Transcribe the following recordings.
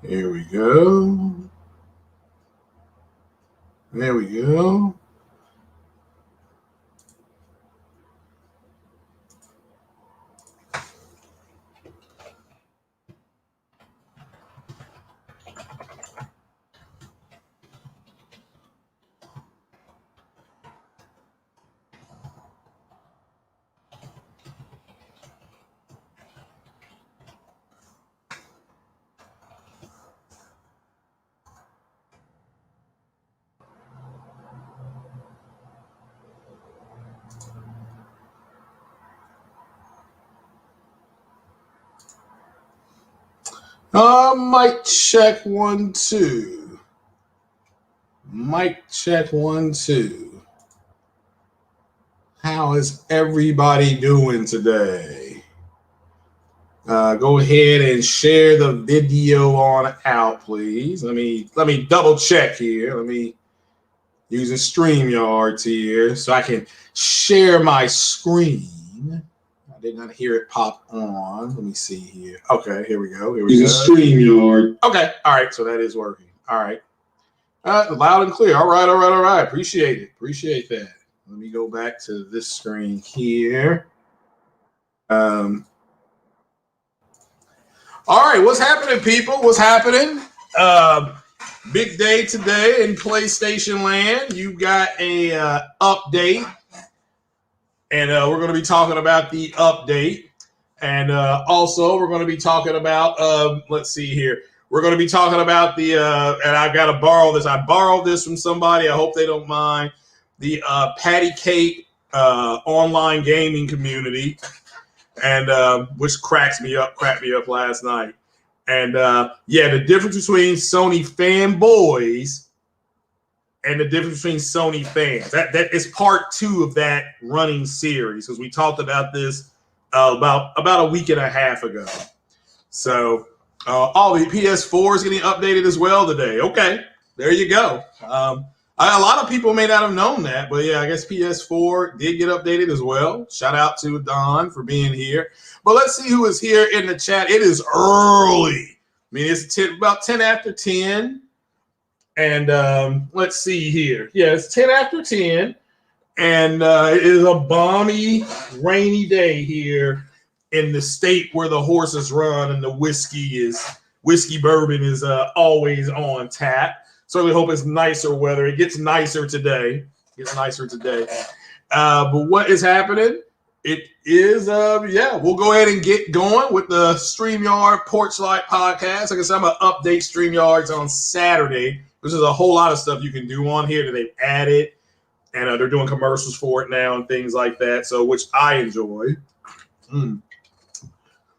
Here we go. There we go. Mic check 1 2. Mic check 1 2. How is everybody doing today? Go ahead and share the video on out, please. Let me double check here. Let me using StreamYard here so I can share my screen. I did not hear it pop on. Let me see here. Okay, here we go. Here we go. StreamYard. Okay, all right. So that is working. All right. Loud and clear. All right. Appreciate it. Appreciate that. Let me go back to this screen here. All right, what's happening, people? What's happening? Big day today in PlayStation land. You got a update, and we're going to be talking about the update. And also, we're going to be talking about, let's see here. We're going to be talking about the, and I've got to borrow this. I borrowed this from somebody. I hope they don't mind. The PADDY-CAKE online gaming community, and which cracked me up last night. And yeah, the difference between Sony fanboys and the difference between Sony fans. That is part 2 of that running series, because we talked about this about a week and a half ago. So all the PS4 is getting updated as well today. Okay, there you go. A lot of people may not have known that, but yeah, I guess PS4 did get updated as well. Shout out to Don for being here. But let's see who is here in the chat. It is early. I mean, it's about 10 after 10. And let's see here. Yeah, it's 10 after 10. And it is a balmy, rainy day here in the state where the horses run and the whiskey bourbon is always on tap. Certainly hope it's nicer weather. It gets nicer today. But what is happening? It is, yeah, we'll go ahead and get going with the StreamYard Porch Light podcast. Like I said, I'm going to update StreamYards on Saturday. There's a whole lot of stuff you can do on here that they've added. And they're doing commercials for it now and things like that. So, which I enjoy.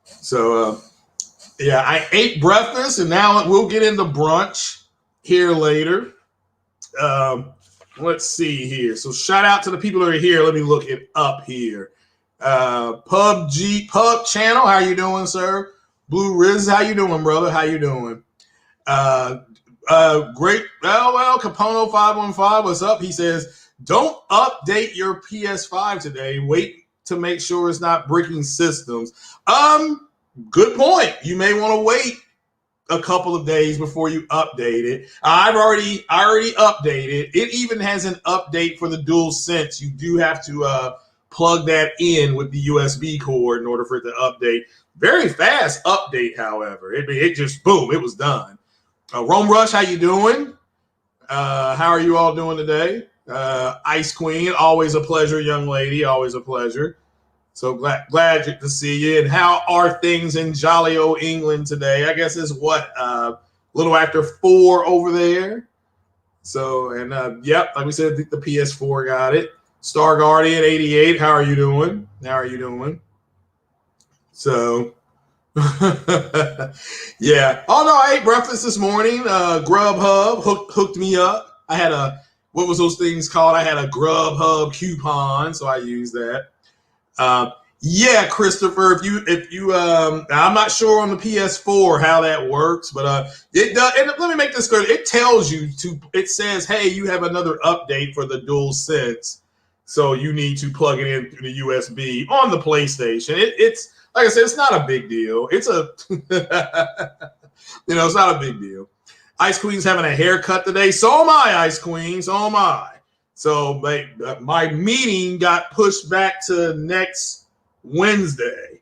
So, yeah, I ate breakfast and now we'll get into brunch here later. Let's see here. So shout out to the people that are here. Let me look it up here. Pub channel. How you doing, sir? Blue Riz, how you doing, brother? How you doing? Great. Well, Capono 515, what's up? He says, don't update your PS5 today. Wait to make sure it's not breaking systems. Good point. You may want to wait a couple of days before you update it. I already updated. It even has an update for the DualSense. You do have to plug that in with the USB cord in order for it to update. Very fast update, however. It just, boom, it was done. Rome Rush, how you doing? How are you all doing today? Ice Queen, always a pleasure, young lady, always a pleasure. So glad to see you. And how are things in jolly old England today? I guess it's what, a little after 4 over there. So, and yep, like we said, the PS4 got it. Star Guardian 88, how are you doing? So, yeah. Oh no, I ate breakfast this morning. Grubhub hooked me up. I had what was those things called? I had a Grubhub coupon, so I used that. Yeah, Christopher, if you I'm not sure on the PS4 how that works, but it does. And let me make this clear. It tells you it says, hey, you have another update for the DualSense, so you need to plug it in through the USB on the PlayStation. It's like I said, it's not a big deal. It's a You know, it's not a big deal. Ice Queen's having a haircut today. So am I, Ice Queen. So am I. So my meeting got pushed back to next Wednesday.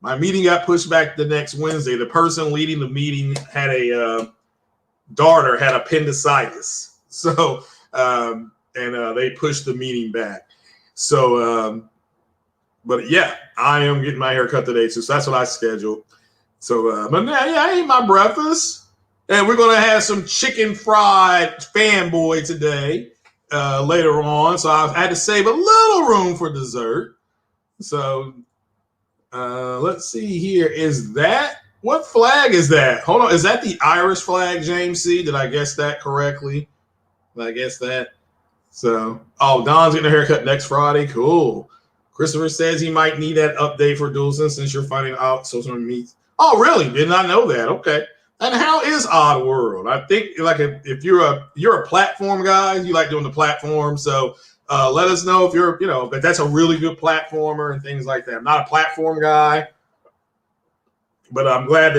My meeting got pushed back to next Wednesday. The person leading the meeting had a daughter had appendicitis. So, they pushed the meeting back. So, but yeah, I am getting my hair cut today too. So that's what I scheduled. So, but yeah, I ate my breakfast, and we're gonna have some chicken fried fanboy today later on. So I had to save a little room for dessert. So, let's see here. Is that what flag is that? Hold on, is that the Irish flag, James C? Did I guess that correctly? Did I guess that? So, Don's getting a haircut next Friday. Cool. Christopher says he might need that update for DualSense since you're finding out social meets. Oh, really? Did not know that. Okay. And how is Odd World? I think like if you're a platform guy, you like doing the platform. So let us know if you're, but that's a really good platformer and things like that. I'm not a platform guy, but I'm glad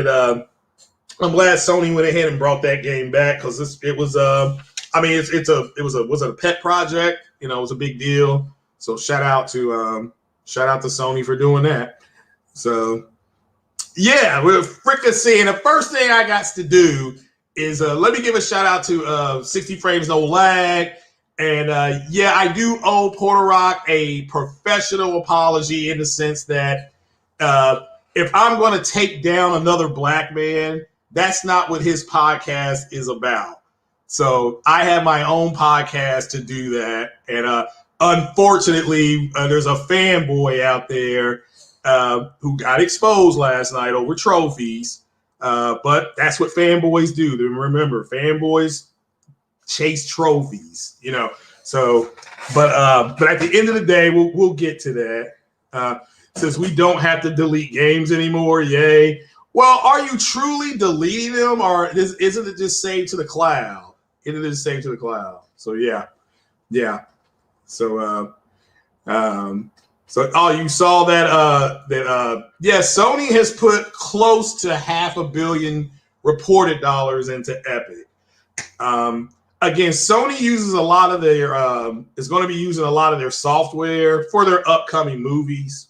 Sony went ahead and brought that game back because it was a pet project. It was a big deal. So shout out to Sony for doing that. So yeah, we're fricasseeing. The first thing I got to do is let me give a shout out to 60 Frames No Lag. And I do owe Porter Rock a professional apology in the sense that if I'm going to take down another black man, that's not what his podcast is about. So I have my own podcast to do that. And unfortunately, there's a fanboy out there who got exposed last night over trophies. But that's what fanboys do. Remember, fanboys chase trophies, So, but at the end of the day, we'll get to that. Since we don't have to delete games anymore, yay. Well, are you truly deleting them, or isn't it just saved to the cloud? Isn't it just saved to the cloud? So yeah. So you saw that Sony has put close to $500 million reported dollars into Epic. Again, Sony uses a lot of their is going to be using a lot of their software for their upcoming movies.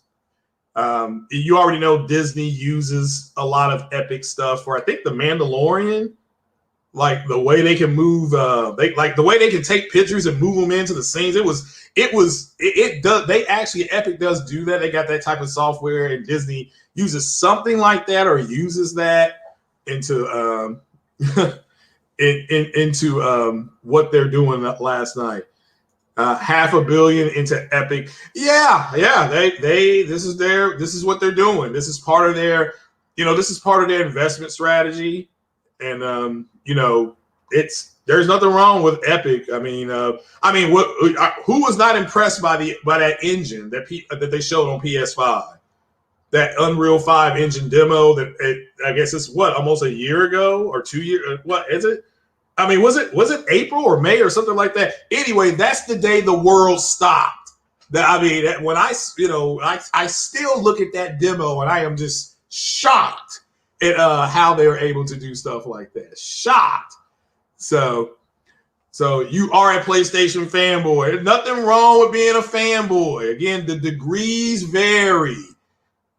You already know Disney uses a lot of Epic stuff for, I think, The Mandalorian. Like the way they can move, the way they can take pictures and move them into the scenes. Epic does do that. They got that type of software, and Disney uses something like that or uses that into into what they're doing last night. $500 million into Epic. Yeah. This is what they're doing. This is part of their, investment strategy. And there's nothing wrong with Epic. Who was not impressed by that engine that they showed on PS5? That Unreal 5 engine demo I guess it's almost a year ago or 2 years. What is it? Was it April or May or something like that? Anyway, that's the day the world stopped. When I still look at that demo and I am just shocked at how they were able to do stuff like that. Shocked. So you are a PlayStation fanboy. There's nothing wrong with being a fanboy. Again, the degrees vary.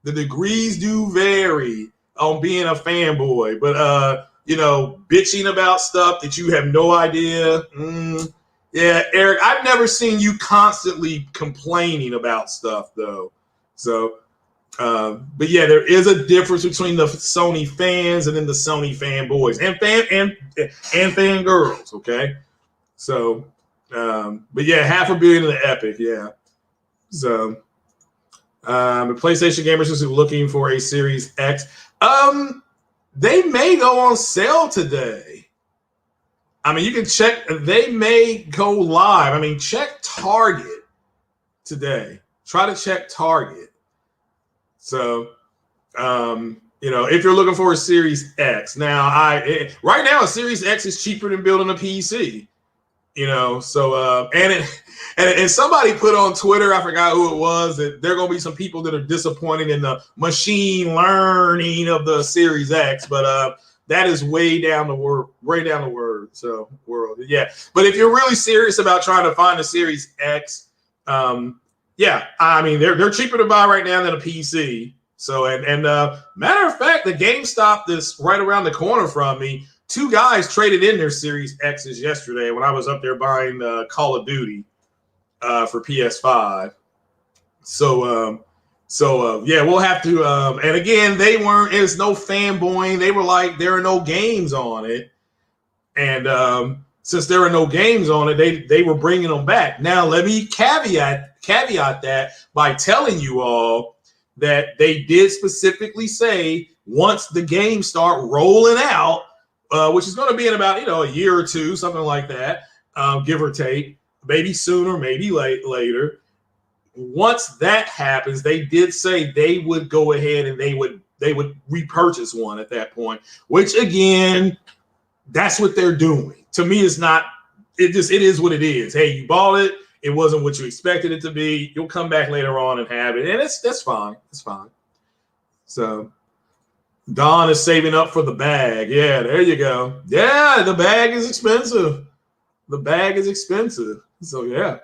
The degrees do vary on being a fanboy. But bitching about stuff that you have no idea. Yeah, Eric, I've never seen you constantly complaining about stuff though. So, but yeah, there is a difference between the Sony fans and then the Sony fanboys and fangirls. Okay, so, but yeah, $500 million in the Epic. Yeah, so, the PlayStation gamers is looking for a Series X. They may go on sale today. You can check. They may go live. Check Target today. Try to check Target. So, if you're looking for a Series X, now right now a Series X is cheaper than building a PC. So and somebody put on Twitter, I forgot who it was, that there are gonna be some people that are disappointed in the machine learning of the Series X, but that is way down the world. So world, yeah. But if you're really serious about trying to find a Series X, yeah, I mean they're cheaper to buy right now than a PC. So and matter of fact, the GameStop that's right around the corner from me, 2 guys traded in their Series X's yesterday when I was up there buying Call of Duty for PS5. So yeah, we'll have to. And again, it's no fanboying. They were like, there are no games on it, and since there are no games on it, they were bringing them back. Now, let me caveat that by telling you all that they did specifically say once the games start rolling out, which is going to be in about a year or two, something like that, give or take, maybe sooner, maybe later. Once that happens, they did say they would go ahead and they would repurchase one at that point. Which again, that's what they're doing. To me, it's not. It is what it is. Hey, you bought it. It wasn't what you expected it to be. You'll come back later on and have it, and that's fine. It's fine. So Don is saving up for the bag. Yeah, there you go. Yeah, the bag is expensive. The bag is expensive. So yeah.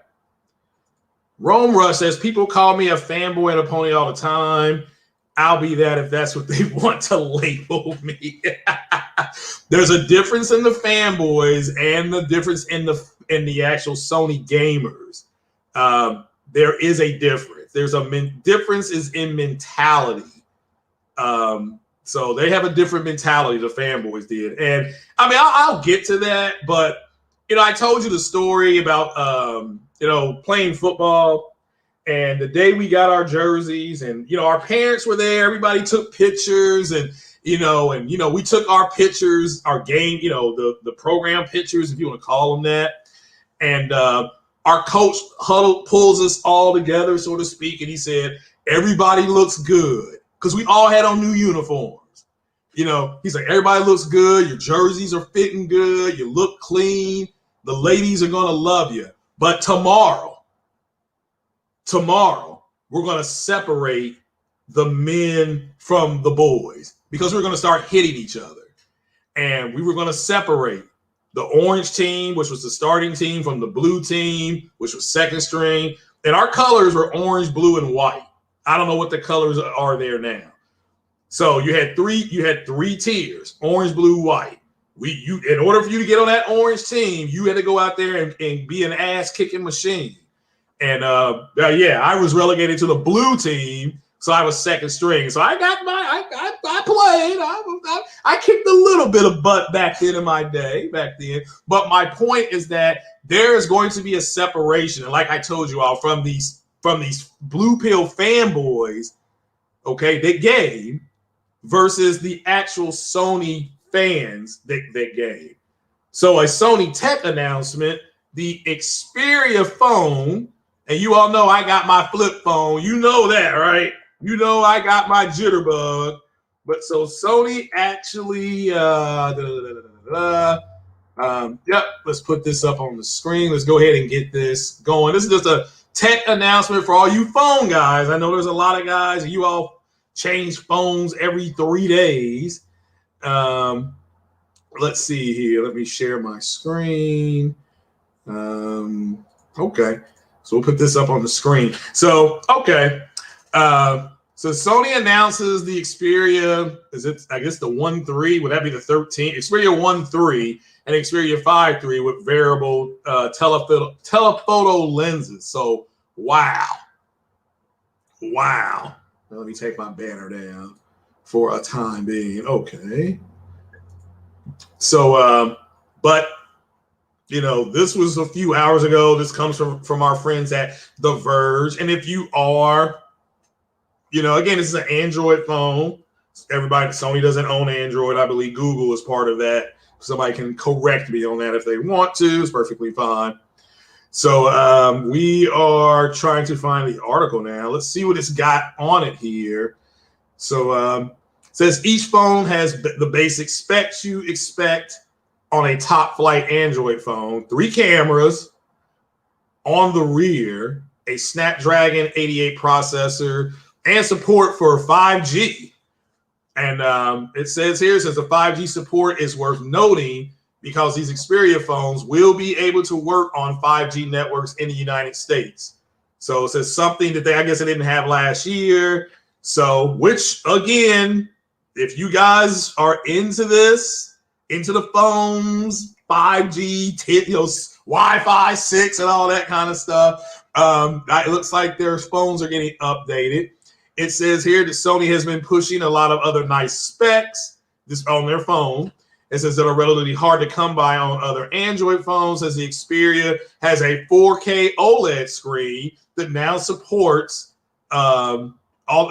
Rome Rush says, people call me a fanboy and a pony all the time. I'll be that if that's what they want to label me. There's a difference in the fanboys and the difference in the actual Sony gamers. There is a difference. There's a difference is in mentality. So they have a different mentality, the fanboys did. And I mean, I'll get to that, but I told you the story about playing football, and the day we got our jerseys, and our parents were there. Everybody took pictures, and we took our pictures, our game, the program pictures, if you want to call them that. And our coach pulls us all together, so to speak, and he said, "Everybody looks good," because we all had on new uniforms. He's like, "Everybody looks good. Your jerseys are fitting good. You look clean. The ladies are gonna love you. But tomorrow, we're going to separate the men from the boys because we're going to start hitting each other. And we were going to separate the orange team, which was the starting team, from the blue team, which was second string. And our colors were orange, blue, and white. I don't know what the colors are there now. So you had three tiers, orange, blue, white. In order for you to get on that orange team, you had to go out there and be an ass-kicking machine. And yeah, I was relegated to the blue team, so I was second string. So I got I played. I kicked a little bit of butt back then in my day, But my point is that there is going to be a separation, and like I told you all, from these blue pill fanboys, okay, that game, versus the actual Sony fans that game. So a Sony tech announcement, the Xperia phone, and you all know I got my flip phone. You know that, right? You know I got my jitterbug. But so Sony actually, yep, let's put this up on the screen. Let's go ahead and get this going. This is just a tech announcement for all you phone guys. I know there's a lot of guys, and you all change phones every 3 days. Let's see here. Let me share my screen. Okay. So we'll put this up on the screen. So, okay. So Sony announces the Xperia. I guess the 1.3. Would that be the 13? Xperia 1.3 and Xperia 5.3 with variable telephoto lenses. So, wow. Now, let me take my banner down for a time being. Okay. So, but this was a few hours ago. This comes from our friends at The Verge. And if you are, again, this is an Android phone. Sony doesn't own Android. I believe Google is part of that. Somebody can correct me on that if they want to. It's perfectly fine. So we are trying to find the article now. Let's see what it's got on it here. So it says each phone has the basic specs you expect on a top flight Android phone: 3 cameras on the rear, a Snapdragon 88 processor, and support for 5G. And it says here, the 5G support is worth noting because these Xperia phones will be able to work on 5G networks in the United States. So it says something that I guess they didn't have last year. So, which again, if you guys are into this, into the phones, 5G, Wi-Fi 6 and all that kind of stuff, it looks like their phones are getting updated. It says here that Sony has been pushing a lot of other nice specs on their phone. It says that are relatively hard to come by on other Android phones, as the Xperia has a 4K OLED screen that now supports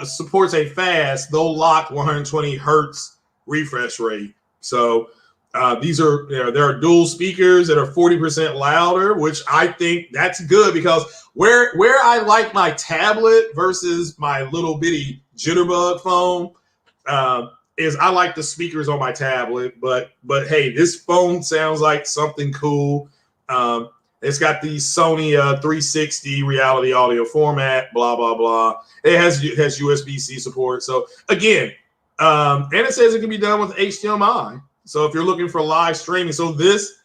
supports a fast, though locked 120 hertz refresh rate. So these are there are dual speakers that are 40% louder, which I think that's good, because where I like my tablet versus my little bitty jitterbug phone is I like the speakers on my tablet, but hey, this phone sounds like something cool. It's got the Sony 360 reality audio format, blah blah blah. It has USB-C support. So again, and it says it can be done with HDMI. So if you're looking for live streaming, so this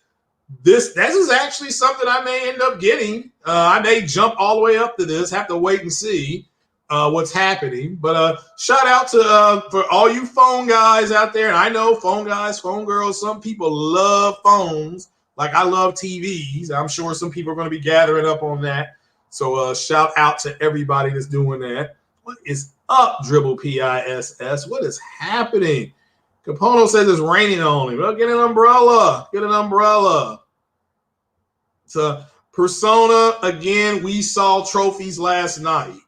is actually something I may end up getting. I may jump all the way up to this. Have to wait and see what's happening. But shout out to for all you phone guys out there. And I know phone guys, phone girls, some people love phones like I love TVs. I'm sure some people are going to be gathering up on that. So shout out to everybody that's doing that. What is up, Dribble PISS? What is happening? Capono says it's raining on him. Well, get an umbrella. Get an umbrella. So Persona, again, we saw trophies last night.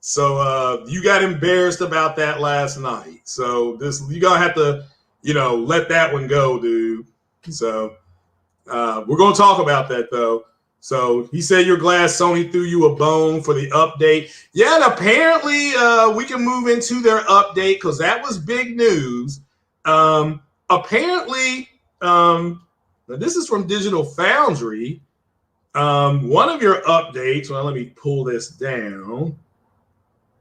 So you got embarrassed about that last night. So you gotta have to, let that one go, dude. So we're gonna talk about that though. So he said you're glad Sony threw you a bone for the update. Yeah, and apparently we can move into their update because that was big news. Apparently, this is from Digital Foundry. One of your updates, well, let me pull this down.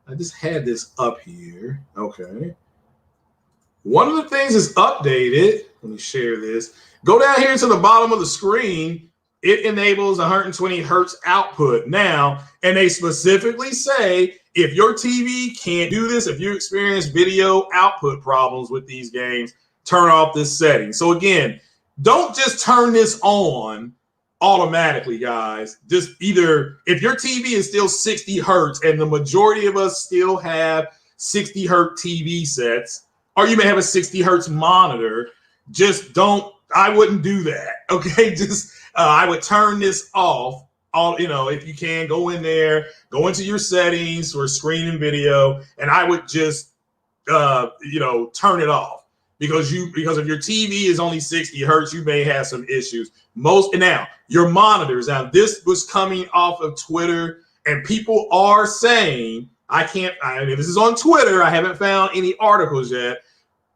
I just had this up here. Okay. One of the things is updated. Let me share this. Go down here to the bottom of the screen. It enables 120 hertz output now, and they specifically say if your TV can't do this, if you experience video output problems with these games, turn off this setting. So again, don't just turn this on automatically, guys. Just either if your TV is still 60 hertz, and the majority of us still have 60 hertz TV sets, or you may have a 60 hertz monitor, just don't. I wouldn't do that. Okay, just I would turn this off. If you can, go in there, go into your settings for screen and video, and I would just turn it off, because if your TV is only 60 hertz, you may have some issues. Now your monitors. Now this was coming off of Twitter, and people are saying this is on Twitter. I haven't found any articles yet.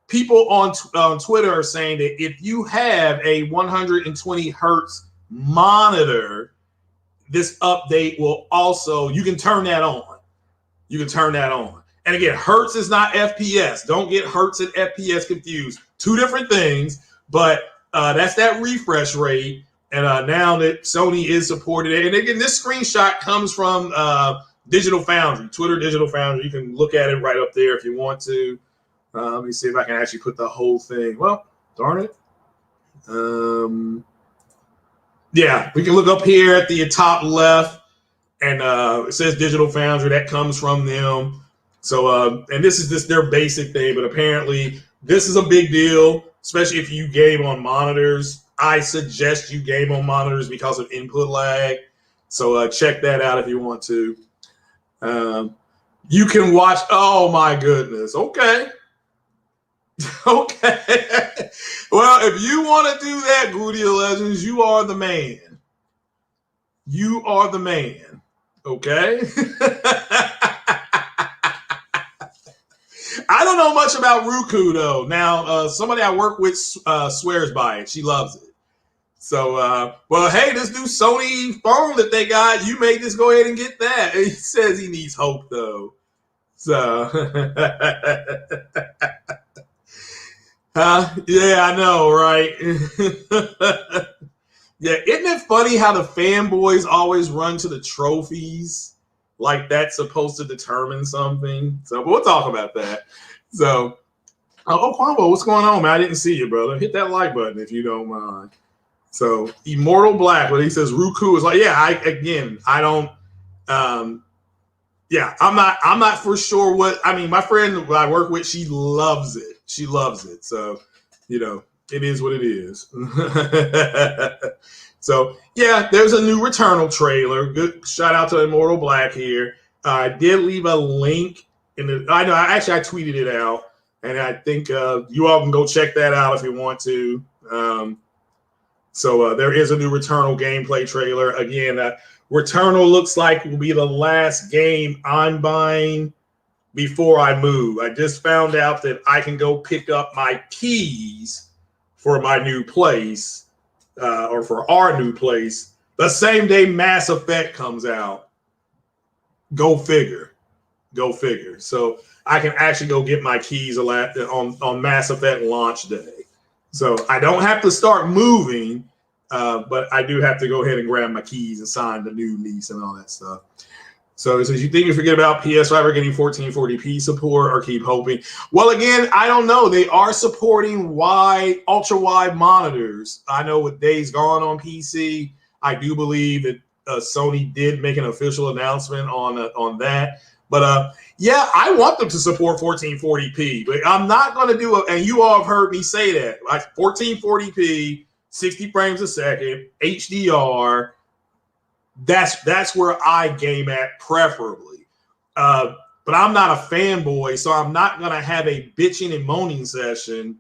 People on Twitter are saying that if you have a 120 hertz monitor, this update will also, you can turn that on. You can turn that on. And again, hertz is not FPS. Don't get hertz and FPS confused. Two different things, but that's that refresh rate. And now that Sony is supported it. And again, this screenshot comes from Digital Foundry, Twitter Digital Foundry. You can look at it right up there if you want to. Let me see if I can actually put the whole thing. Well, darn it. Yeah, we can look up here at the top left, and it says Digital Foundry. That comes from them. So, and this is their basic thing, but apparently this is a big deal, especially if you game on monitors. I suggest you game on monitors because of input lag. So check that out if you want to. You can watch. Oh my goodness. Okay. Okay. Well, if you want to do that, Gluteal Legends, you are the man. You are the man. Okay. I don't know much about Ruku though. Now, somebody I work with swears by it. She loves it. So, well, hey, this new Sony phone that they got, you may just go ahead and get that. He says he needs hope though. So. Yeah, I know, right? Yeah, isn't it funny how the fanboys always run to the trophies? Like that's supposed to determine something. So we'll talk about that. So, Kwambo, what's going on, man? I didn't see you, brother. Hit that like button if you don't mind. So, Immortal Black, when he says Ruku is like, yeah, I don't. Yeah, I'm not for sure what. I mean, my friend who I work with, she loves it. She loves it. So, it is what it is. So, yeah, there's a new Returnal trailer. Good shout out to Immortal Black here. I did leave a link in the. I know. I tweeted it out, and I think you all can go check that out if you want to. So there is a new Returnal gameplay trailer. Again, Returnal looks like will be the last game I'm buying before I move. I just found out that I can go pick up my keys for my new place, or for our new place, the same day Mass Effect comes out. Go figure. Go figure. So I can actually go get my keys on Mass Effect launch day. So I don't have to start moving, but I do have to go ahead and grab my keys and sign the new lease and all that stuff. So it says, you think you forget about PS5 or getting 1440p support or keep hoping? Well, again, I don't know. They are supporting ultra-wide monitors. I know with Days Gone on PC, I do believe that Sony did make an official announcement on that. But yeah, I want them to support 1440p, but I'm not going to do it. And you all have heard me say that, like 1440p, 60 frames a second, HDR. That's where I game at preferably. But I'm not a fanboy, so I'm not going to have a bitching and moaning session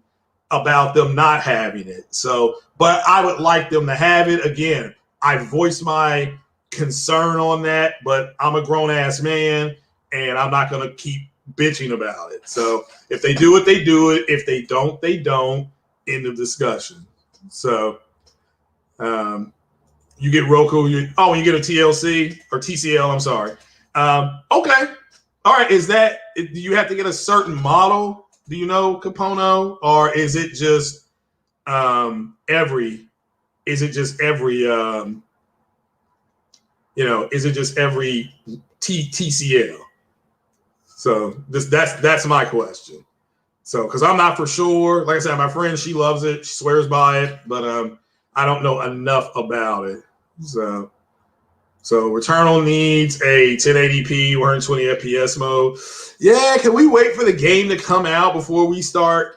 about them not having it. So, but I would like them to have it. Again, I voiced my concern on that, but I'm a grown-ass man, and I'm not going to keep bitching about it. So if they do it, they do it. If they don't, they don't. End of discussion. So, you get Roku. You get a TLC or TCL. I'm sorry. Okay. All right. Do you have to get a certain model? Do you know, Capono? Or is it just every TCL? So that's my question. So, because I'm not for sure. Like I said, my friend, she loves it. She swears by it, but I don't know enough about it. So Returnal needs a 1080p, 120 FPS mode. Yeah, can we wait for the game to come out before we start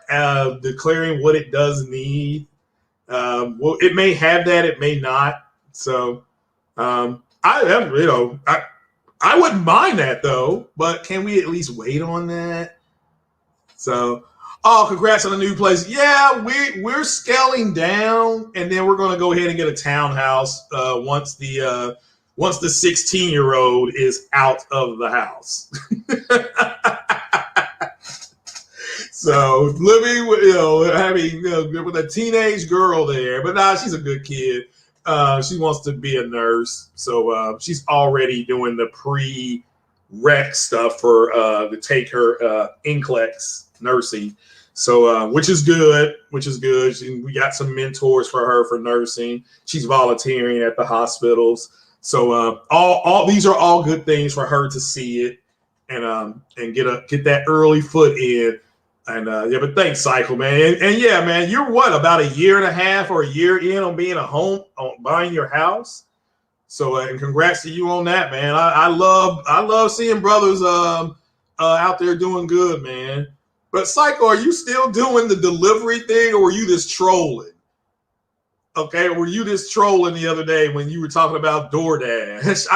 declaring what it does need? Well, it may have that, it may not. So I wouldn't mind that though, but can we at least wait on that? So, congrats on the new place. Yeah, we're scaling down, and then we're going to go ahead and get a townhouse once the 16-year-old is out of the house. So living with with a teenage girl there, but she's a good kid. She wants to be a nurse, so she's already doing the pre-rec stuff to take her NCLEX nursing. So, which is good. We got some mentors for her for nursing. She's volunteering at the hospitals. So, all these are all good things for her to see it and get that early foot in. And but thanks, Cycle, man. And yeah, man, you're about a year and a half or a year in on being on buying your house. So, and congrats to you on that, man. I love seeing brothers out there doing good, man. But Psycho, are you still doing the delivery thing, or were you just trolling? Okay, were you just trolling the other day when you were talking about DoorDash?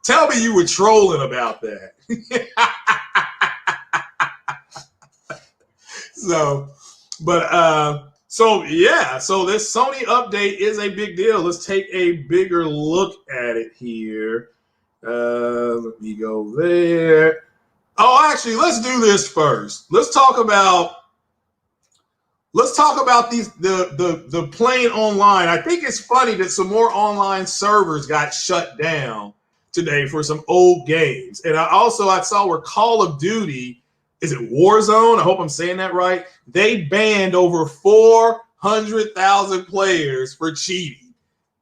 Tell me you were trolling about that. So this Sony update is a big deal. Let's take a bigger look at it here. Let me go there. Oh, actually, let's do this first. Let's talk about the playing online. I think it's funny that some more online servers got shut down today for some old games. And I saw where Call of Duty is it Warzone? I hope I'm saying that right. They banned over 400,000 players for cheating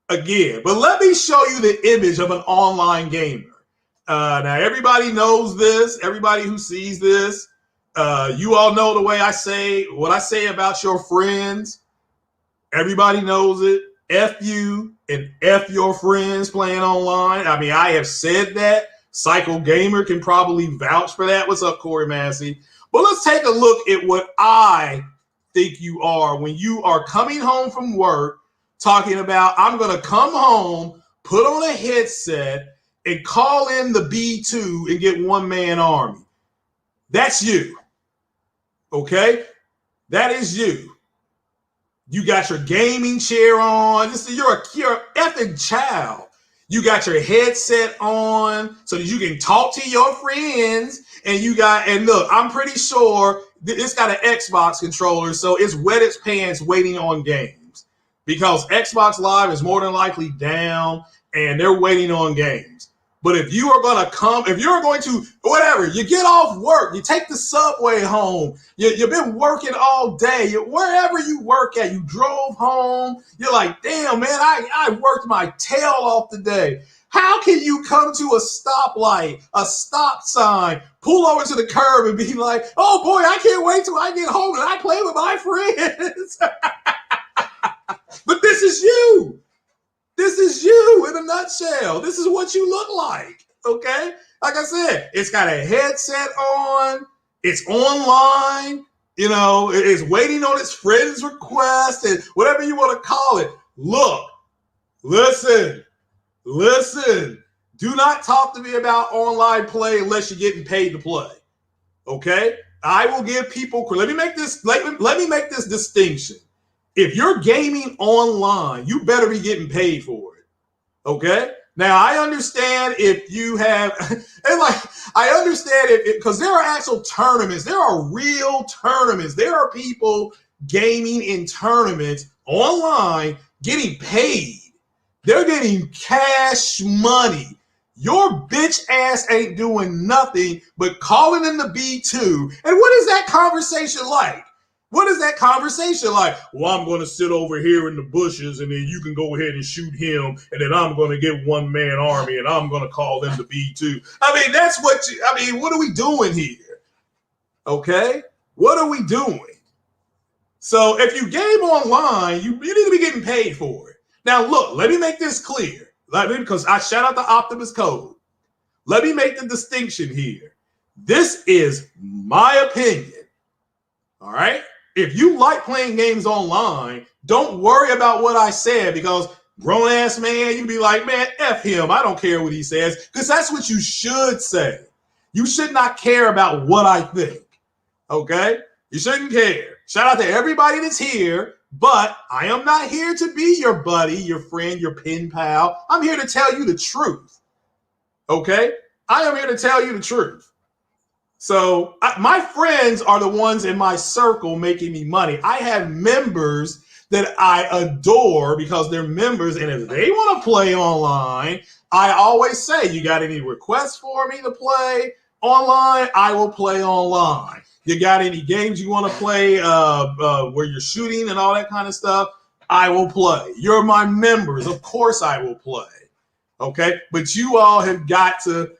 again. But let me show you the image of an online gamer. Now, everybody knows this. Everybody who sees this, you all know the way I say, what I say about your friends. Everybody knows it. F you and F your friends playing online. I mean, I have said that. Psycho Gamer can probably vouch for that. What's up, Corey Massey? But let's take a look at what I think you are when you are coming home from work talking about, I'm going to come home, put on a headset, and call in the B2 and get one-man army. That's you. Okay? That is you. You got your gaming chair on. You're an effing child. You got your headset on so that you can talk to your friends. And look, I'm pretty sure it's got an Xbox controller, so it's wet its pants waiting on games. Because Xbox Live is more than likely down, and they're waiting on games. But if you are going to whatever, you get off work, you take the subway home, you've been working all day, wherever you work at, you drove home, you're like, damn, man, I worked my tail off today. How can you come to a stoplight, a stop sign, pull over to the curb and be like, oh boy, I can't wait till I get home and I play with my friends. But this is you. This is you in a nutshell. This is what you look like, okay? Like I said, it's got a headset on. It's online. You know, it's waiting on its friend's request and whatever you want to call it. Look, listen. Do not talk to me about online play unless you're getting paid to play, okay? I will give people, let me make this distinction. If you're gaming online, you better be getting paid for it. Okay? Now, I understand if you have, I understand because there are actual tournaments. There are real tournaments. There are people gaming in tournaments online getting paid. They're getting cash money. Your bitch ass ain't doing nothing but calling in the B2. And what is that conversation like? What is that conversation like? Well, I'm going to sit over here in the bushes and then you can go ahead and shoot him and then I'm going to get one-man army and I'm going to call them the B2. I mean, what are we doing here? Okay? What are we doing? So if you game online, you need to be getting paid for it. Now, look, let me make this clear. Because I shout out the Optimus Code. Let me make the distinction here. This is my opinion. All right? If you like playing games online, don't worry about what I said because grown-ass man, you be like, man, F him. I don't care what he says because that's what you should say. You should not care about what I think, okay? You shouldn't care. Shout out to everybody that's here, but I am not here to be your buddy, your friend, your pen pal. I'm here to tell you the truth, okay? I am here to tell you the truth. So my friends are the ones in my circle making me money. I have members that I adore because they're members. And if they want to play online, I always say, you got any requests for me to play online? I will play online. You got any games you want to play where you're shooting and all that kind of stuff? I will play. You're my members. Of course I will play. Okay. But you all have got to.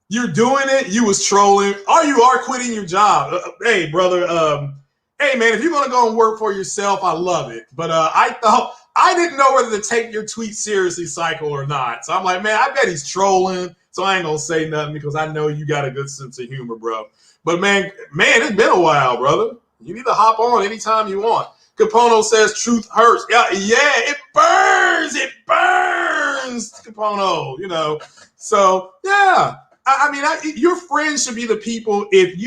You're doing it. You was trolling. Or you are quitting your job. Hey, brother. Hey, man, if you're going to go and work for yourself, I love it. But I didn't know whether to take your tweet seriously, Cycle, or not. So I'm like, man, I bet he's trolling. So I ain't going to say nothing because I know you got a good sense of humor, bro. But, man, it's been a while, brother. You need to hop on anytime you want. Capono says truth hurts. Yeah, it burns. It burns, Capono, you know. So, yeah. I mean, your friends should be the people. If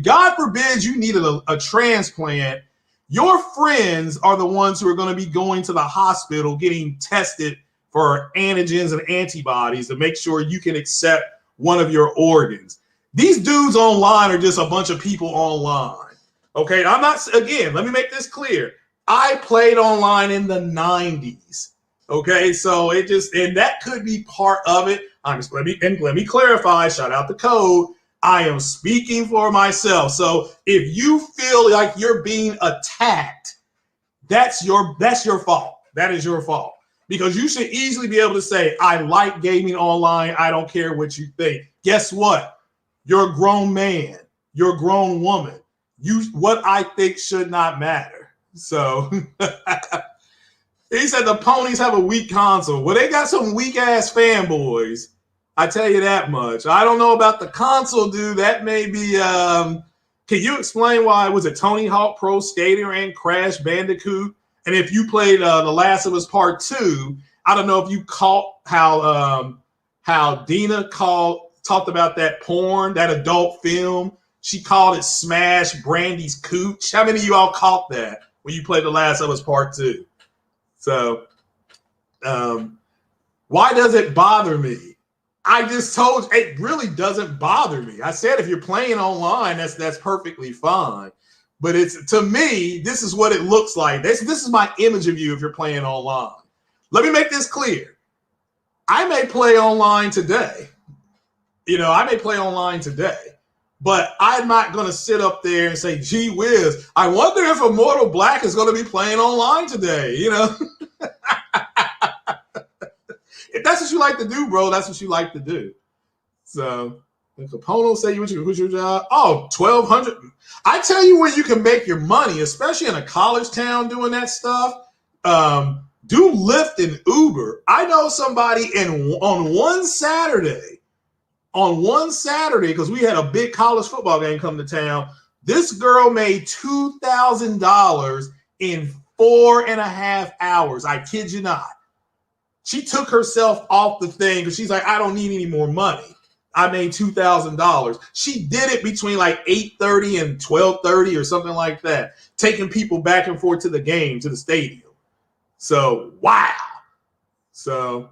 God forbid you needed a transplant, your friends are the ones who are going to be going to the hospital getting tested for antigens and antibodies to make sure you can accept one of your organs. These dudes online are just a bunch of people online. Okay, let me make this clear. I played online in the 90s. Okay, so and that could be part of it. Let me clarify, shout out the code. I am speaking for myself. So if you feel like you're being attacked, that's your fault. That is your fault. Because you should easily be able to say, I like gaming online. I don't care what you think. Guess what? You're a grown man. You're a grown woman. What I think should not matter. So he said the ponies have a weak console. Well, they got some weak ass fanboys. I tell you that much. I don't know about the console, dude. That may be. Can you explain why? Was it Tony Hawk Pro Skater and Crash Bandicoot? And if you played The Last of Us Part 2, I don't know if you caught how Dina talked about that porn, that adult film. She called it Smash Brandy's Cooch. How many of you all caught that when you played The Last of Us Part 2? So why does it bother me? I just told you, it really doesn't bother me. I said if you're playing online, that's perfectly fine. But to me, this is what it looks like. This is my image of you if you're playing online. Let me make this clear. I may play online today. I may play online today. But I'm not going to sit up there and say, gee whiz, I wonder if Immortal Black is going to be playing online today. If that's what you like to do, bro, that's what you like to do. So if Capono say what's your job? Oh, $1,200. I tell you where you can make your money, especially in a college town doing that stuff. Do Lyft and Uber. I know somebody on one Saturday, because we had a big college football game come to town, this girl made $2,000 in 4.5 hours. I kid you not. She took herself off the thing because she's like, I don't need any more money. I made $2,000. She did it between like 8:30 and 12:30 or something like that, taking people back and forth to the game, to the stadium. So, wow. So,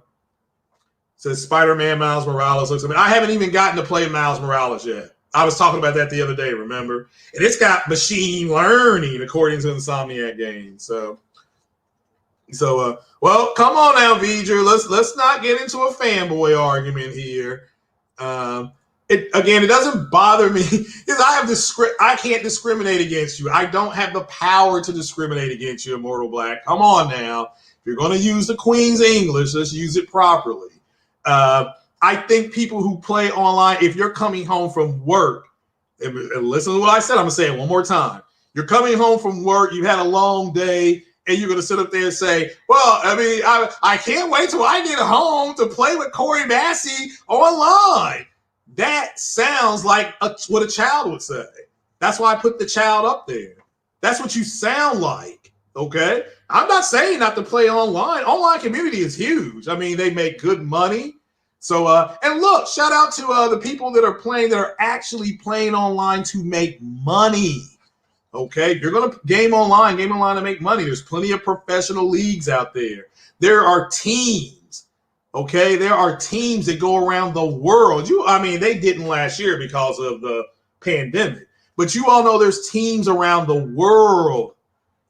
says Spider-Man Miles Morales looks. I haven't even gotten to play Miles Morales yet. I was talking about that the other day, remember? And it's got machine learning according to Insomniac Games. So, well, come on now, V'ger. Let's not get into a fanboy argument here. It doesn't bother me because I can't discriminate against you. I don't have the power to discriminate against you, Immortal Black. Come on now. If you're going to use the Queen's English, let's use it properly. I think people who play online, if you're coming home from work, and listen to what I said, I'm going to say it one more time. You're coming home from work, you had a long day, and you're going to sit up there and say, well, I can't wait till I get home to play with Corey Massey online. That sounds like what a child would say. That's why I put the child up there. That's what you sound like, okay? I'm not saying not to play online. Online community is huge. They make good money. So, and look, shout out to the people that are actually playing online to make money. Okay, if you're going to game online to make money. There's plenty of professional leagues out there. There are teams, okay? There are teams that go around the world. They didn't last year because of the pandemic. But you all know there's teams around the world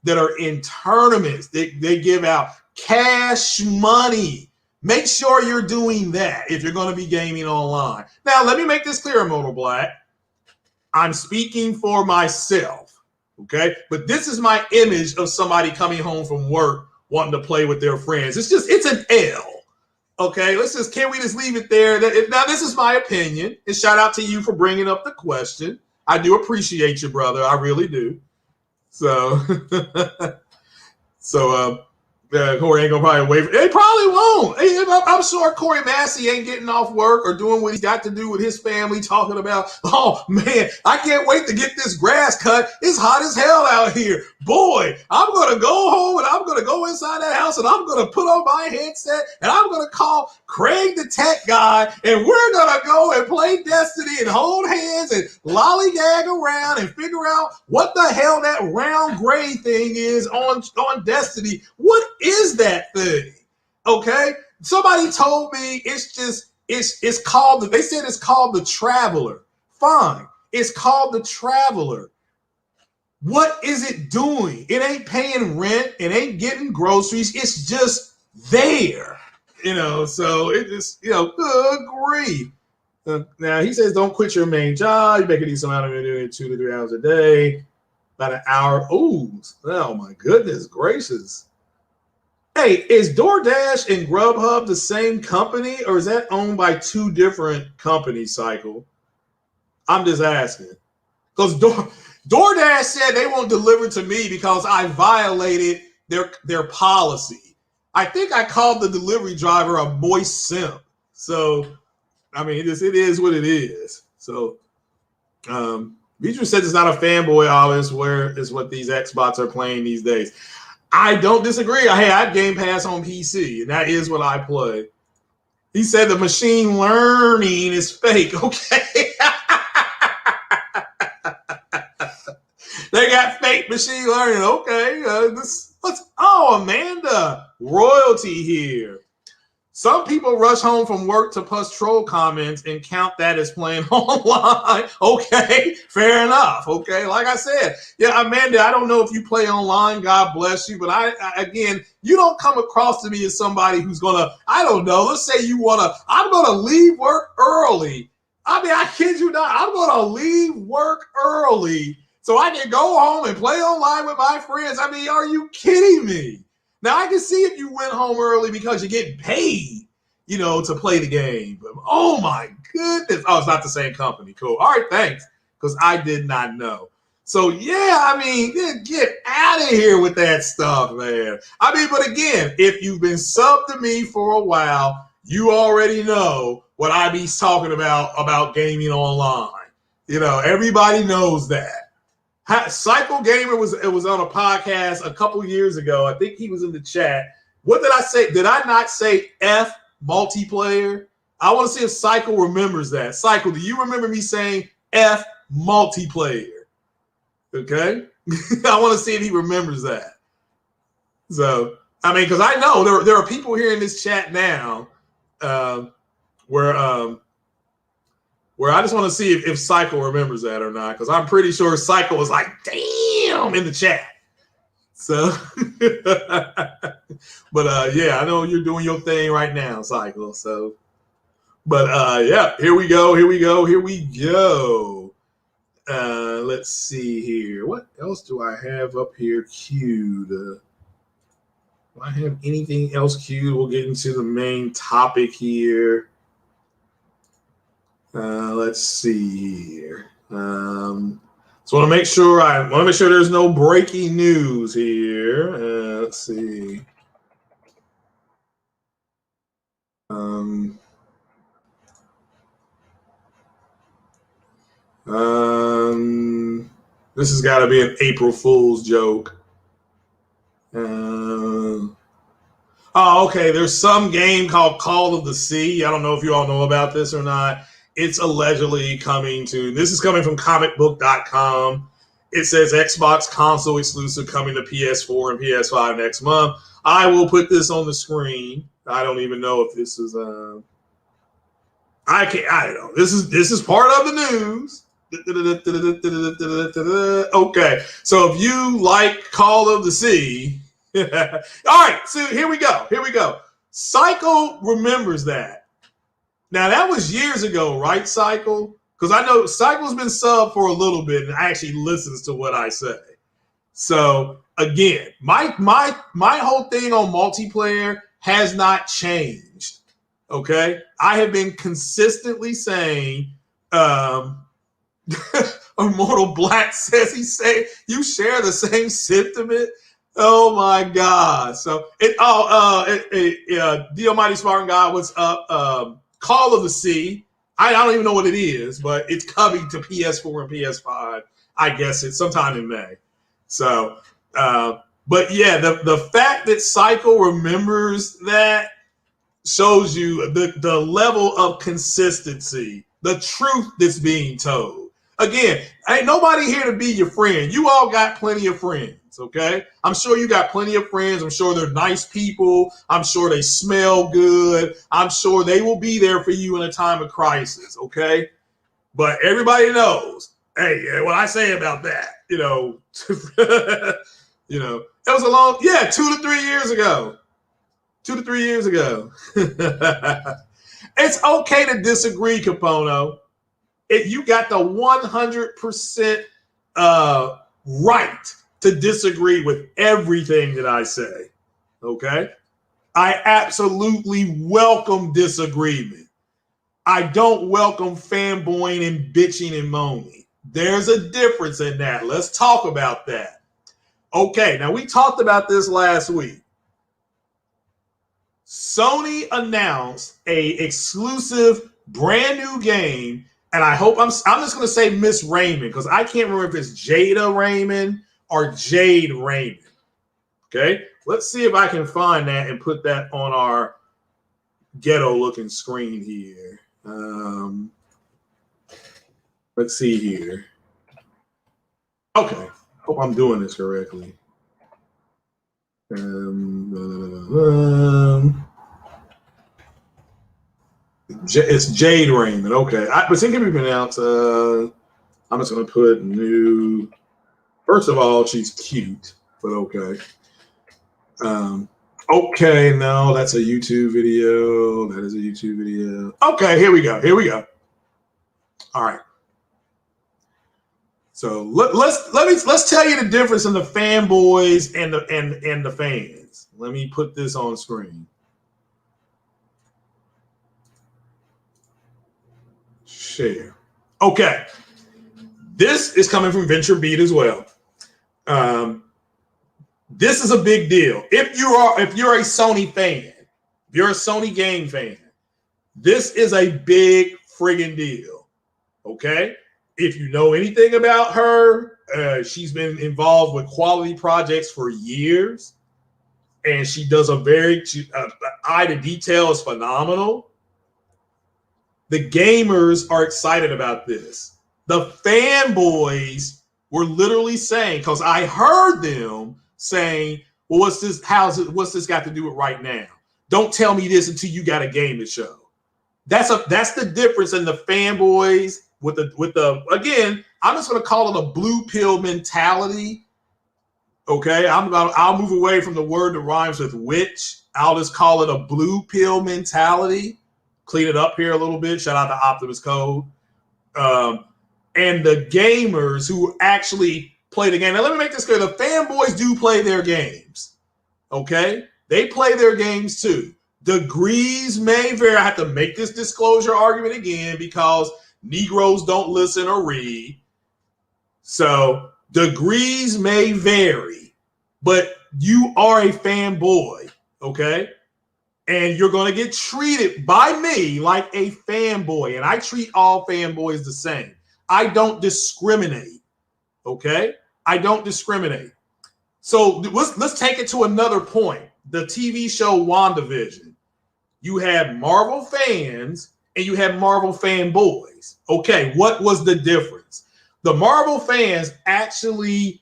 that are in tournaments. They give out cash money. Make sure you're doing that if you're going to be gaming online. Now, let me make this clear, Immortal Black. I'm speaking for myself. Okay, but this is my image of somebody coming home from work wanting to play with their friends. It's an L. Okay, can we just leave it there? Now, this is my opinion, and shout out to you for bringing up the question. I do appreciate you, brother. I really do. So, Corey ain't gonna probably wait. They probably won't. I'm sure Corey Massey ain't getting off work or doing what he's got to do with his family, talking about, oh man, I can't wait to get this grass cut. It's hot as hell out here. Boy, I'm gonna go home and I'm gonna go inside that house and I'm gonna put on my headset and I'm gonna call Craig the tech guy and we're gonna go and play Destiny and hold hands and lollygag around and figure out what the hell that round gray thing is on Destiny. What is that thing? Okay, somebody told me it's called. They said it's called the Traveler. Fine, it's called the Traveler. What is it doing? It ain't paying rent. It ain't getting groceries. It's just there, So it just, good grief. Now he says, don't quit your main job. You make a decent amount of money doing 2 to 3 hours a day, about an hour. Oh my goodness gracious. Hey, is DoorDash and Grubhub the same company, or is that owned by 2 different companies, Cycle? I'm just asking. Because DoorDash said they won't deliver to me because I violated their policy. I think I called the delivery driver a moist simp. So, I mean, it is what it is. So, Beatrice says it's not a fanboy audience where is what these Xbox are playing these days. I don't disagree. I have Game Pass on PC, and that is what I play. He said the machine learning is fake. Okay. They got fake machine learning. Okay. Amanda. Royalty here. Some people rush home from work to post troll comments and count that as playing online. Okay, fair enough. Okay, like I said, yeah, Amanda, I don't know if you play online. God bless you, but I again, you don't come across to me as somebody who's gonna. I don't know. Let's say you wanna. I'm gonna leave work early. I mean, I kid you not. I'm gonna leave work early so I can go home and play online with my friends. I mean, are you kidding me? Now, I can see if you went home early because you're getting paid, to play the game. But, oh, my goodness. Oh, it's not the same company. Cool. All right, thanks, because I did not know. So, yeah, I mean, get out of here with that stuff, man. I mean, but again, if you've been subbed to me for a while, you already know what I be talking about gaming online. Everybody knows that. Cycle Gamer was on a podcast a couple years ago. I think he was in the chat. What did I say? Did I not say F multiplayer? I want to see if Cycle remembers that. Cycle, do you remember me saying F multiplayer? Okay. I want to see if he remembers that. So, I mean, because I know there are people here in this chat now where I just want to see if Cycle remembers that or not, because I'm pretty sure Cycle was like, damn, in the chat. So, but yeah, I know you're doing your thing right now, Cycle. So, but yeah, here we go. Let's see here. What else do I have up here queued? Do I have anything else queued? We'll get into the main topic here. Let's see here. So want to make sure there's no breaking news here. Let's see. This has got to be an April Fool's joke. Okay. There's some game called Call of the Sea. I don't know if you all know about this or not. It's allegedly coming to, this is coming from comicbook.com. It says Xbox console exclusive coming to PS4 and PS5 next month. I will put this on the screen. I don't even know if this is I don't know. This is part of the news. Okay. So if you like Call of the Sea, all right, so here we go. Cycle remembers that. Now, that was years ago, right, Cycle? Because I know Cycle's been subbed for a little bit and actually listens to what I say. So, again, my whole thing on multiplayer has not changed, okay? I have been consistently saying, Immortal Black says you share the same sentiment. Oh, my God. So, The Almighty Spartan God was up. Call of the Sea. I don't even know what it is, but it's coming to PS4 and PS5. I guess it's sometime in May. So, but yeah, the fact that Cycle remembers that shows you the level of consistency, the truth that's being told. Again, ain't nobody here to be your friend. You all got plenty of friends, okay? I'm sure you got plenty of friends. I'm sure they're nice people. I'm sure they smell good. I'm sure they will be there for you in a time of crisis, okay? But everybody knows, hey, what I say about that, it was a long, 2 to 3 years ago. 2 to 3 years ago. It's okay to disagree, Capono. You got the 100% right to disagree with everything that I say. Okay? I absolutely welcome disagreement. I don't welcome fanboying and bitching and moaning. There's a difference in that. Let's talk about that. Okay, now we talked about this last week. Sony announced a exclusive brand new game, and I hope I'm just going to say Miss Raymond because I can't remember if it's Jada Raymond or Jade Raymond. Okay, let's see if I can find that and put that on our ghetto-looking screen here. Let's see here. Okay, hope I'm doing this correctly. It's Jade Raymond. Okay, but it can be pronounced. I'm just going to put new. First of all, she's cute, but okay. Okay, no, that's a YouTube video. That is a YouTube video. Okay, here we go. Here we go. All right. So let's tell you the difference in the fanboys and the fans. Let me put this on screen. Share. Okay. This is coming from VentureBeat as well. This is a big deal. If you're a Sony fan, if you're a Sony game fan, this is a big friggin' deal. Okay? If you know anything about her, she's been involved with quality projects for years, and she does a eye to detail is phenomenal. The gamers are excited about this. The fanboys were literally saying, because I heard them saying, well, what's this got to do with right now? Don't tell me this until you got a game to show. That's the difference in the fanboys with the again, I'm just going to call it a blue pill mentality. Okay, I'll move away from the word that rhymes with witch. I'll just call it a blue pill mentality. Clean it up here a little bit. Shout out to Optimus Code. And the gamers who actually play the game. Now, let me make this clear. The fanboys do play their games. Okay? They play their games too. Degrees may vary. I have to make this disclosure argument again because Negroes don't listen or read. So degrees may vary, but you are a fanboy, okay? And you're going to get treated by me like a fanboy. And I treat all fanboys the same. I don't discriminate, okay? I don't discriminate. So let's take it to another point. The TV show WandaVision. You had Marvel fans and you had Marvel fanboys. Okay, what was the difference? The Marvel fans actually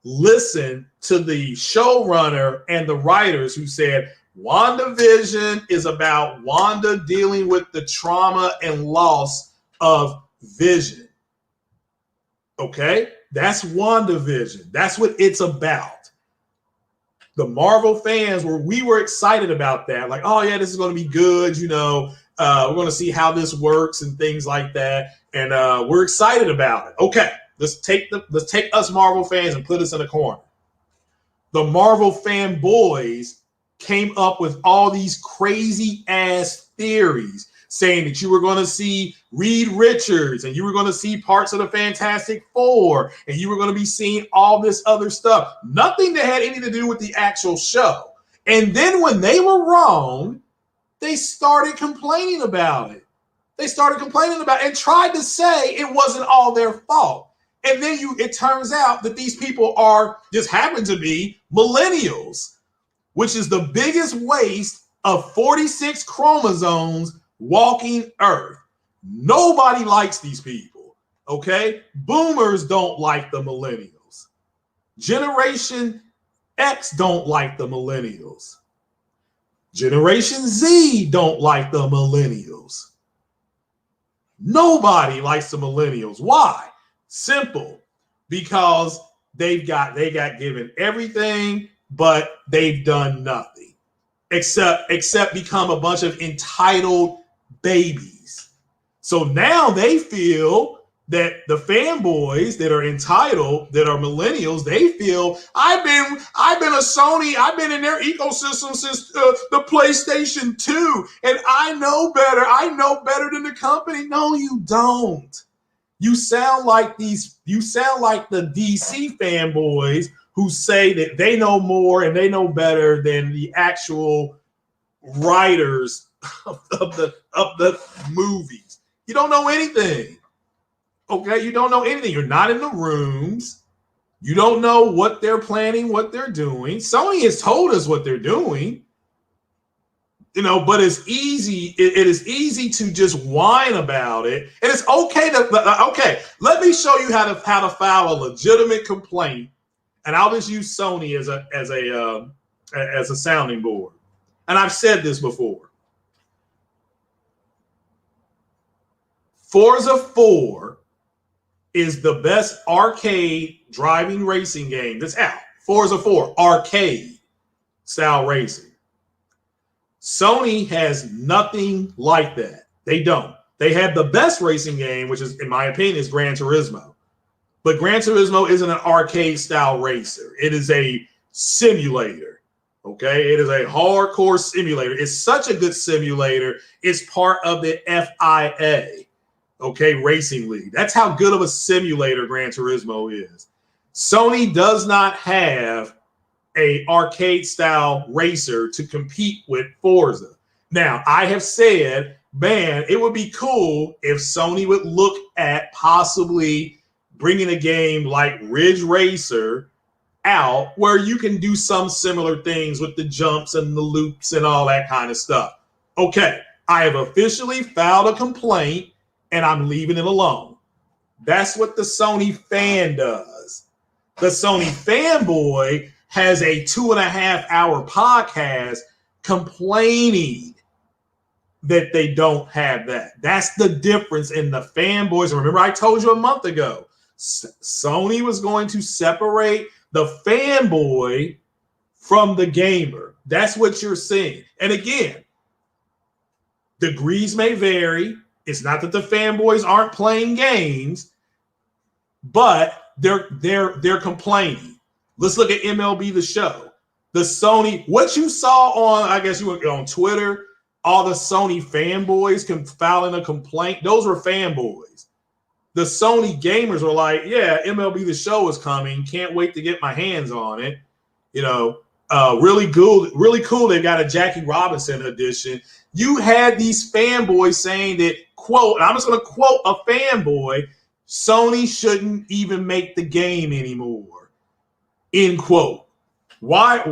listened to the showrunner and the writers who said, WandaVision is about Wanda dealing with the trauma and loss of Vision. Okay? That's WandaVision. That's what it's about. The Marvel fans we were excited about that. Like, oh yeah, this is going to be good. You know, we're going to see how this works and things like that. And we're excited about it. Okay, let's take us Marvel fans and put us in a corner. The Marvel fanboys came up with all these crazy ass theories saying that you were going to see Reed Richards and you were going to see parts of the Fantastic Four and you were going to be seeing all this other stuff. Nothing that had anything to do with the actual show. And then when they were wrong, they started complaining about it. They started complaining about it and tried to say it wasn't all their fault. And then it turns out that these people just happen to be millennials, which is the biggest waste of 46 chromosomes walking Earth. Nobody likes these people, okay? Boomers don't like the millennials. Generation X don't like the millennials. Generation Z don't like the millennials. Nobody likes the millennials. Why? Simple. Because they got given everything, but they've done nothing except become a bunch of entitled babies. So now they feel that the fanboys that are entitled, that are millennials, they feel I've been a Sony, I've been in their ecosystem since the PlayStation 2, and I know better. I know better than the company. No, you don't. You sound like the DC fanboys who say that they know more and they know better than the actual writers of the movies. You don't know anything. Okay, you don't know anything. You're not in the rooms. You don't know what they're planning, what they're doing. Sony has told us what they're doing. But it's easy. It is easy to just whine about it, and it's okay to. Okay, let me show you how to file a legitimate complaint, and I'll just use Sony as a sounding board. And I've said this before. Forza 4 is the best arcade driving racing game that's out. Forza 4, arcade style racing. Sony has nothing like that. They don't. They have the best racing game, which is, in my opinion, is Gran Turismo. But Gran Turismo isn't an arcade style racer. It is a simulator. Okay, it is a hardcore simulator. It's such a good simulator. It's part of the FIA. Okay, Racing League. That's how good of a simulator Gran Turismo is. Sony does not have a arcade style racer to compete with Forza. Now, I have said, man, it would be cool if Sony would look at possibly bringing a game like Ridge Racer out where you can do some similar things with the jumps and the loops and all that kind of stuff. Okay, I have officially filed a complaint and I'm leaving it alone. That's what the Sony fan does. The Sony fanboy has a 2.5-hour podcast complaining that they don't have that. That's the difference in the fanboys. Remember, I told you a month ago, Sony was going to separate the fanboy from the gamer. That's what you're seeing. And again, degrees may vary. It's not that the fanboys aren't playing games, but they're complaining. Let's look at MLB The Show. The Sony, what you saw on, I guess you were on Twitter, all the Sony fanboys filing a complaint, those were fanboys. The Sony gamers were like, yeah, MLB The Show is coming. Can't wait to get my hands on it. Really cool. They got a Jackie Robinson edition. You had these fanboys saying that, quote, and I'm just going to quote a fanboy, Sony shouldn't even make the game anymore, end quote. Why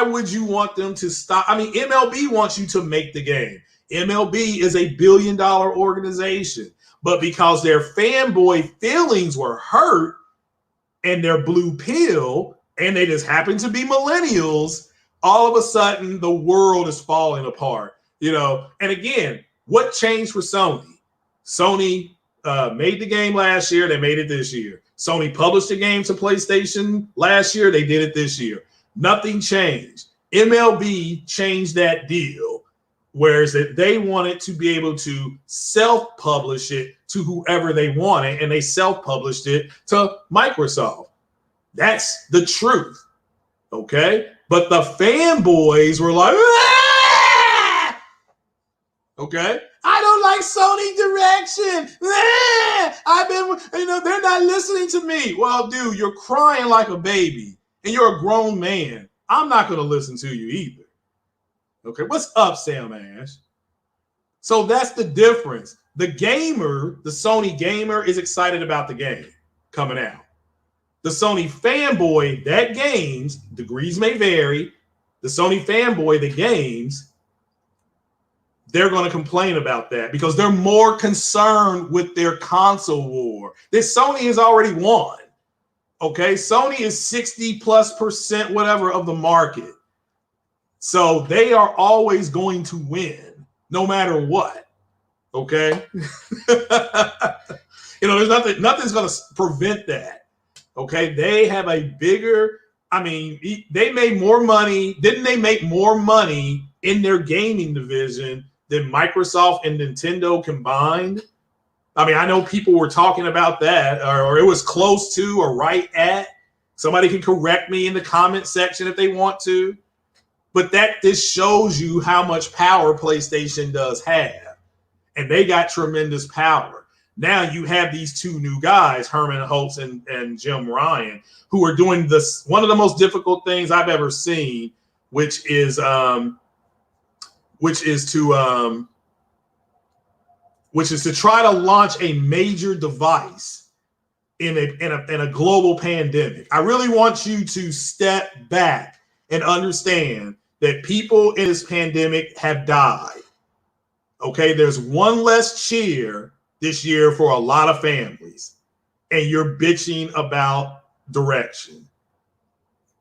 would you want them to stop? I mean, MLB wants you to make the game. MLB is a billion-dollar organization, but because their fanboy feelings were hurt and they're blue pill and they just happen to be millennials, all of a sudden the world is falling apart, And again, what changed for Sony? Sony made the game last year. They made it this year. Sony published the game to PlayStation last year. They did it this year. Nothing changed. MLB changed that deal, whereas that they wanted to be able to self-publish it to whoever they wanted, and they self-published it to Microsoft. That's the truth, okay? But the fanboys were like, ah! Okay? I don't like Sony direction. They're not listening to me. Well, dude, you're crying like a baby, and you're a grown man. I'm not going to listen to you either. Okay, what's up, Sam Ash? So that's the difference. The gamer, the Sony gamer, is excited about the game coming out. The Sony fanboy that games, degrees may vary. The Sony fanboy that games, they're going to complain about that because they're more concerned with their console war. This Sony has already won. Okay, Sony is 60+% whatever of the market. So they are always going to win no matter what. Okay. There's nothing's going to prevent that. Okay. They have a bigger, they made more money. Didn't they make more money in their gaming division than Microsoft and Nintendo combined. I mean, I know people were talking about that, or it was close to or right at. Somebody can correct me in the comment section if they want to. But this shows you how much power PlayStation does have. And they got tremendous power. Now you have these two new guys, Herman Holtz and Jim Ryan, who are doing this one of the most difficult things I've ever seen, which is to try to launch a major device in a global pandemic. I really want you to step back and understand that people in this pandemic have died. Okay, there's one less cheer this year for a lot of families, and you're bitching about direction.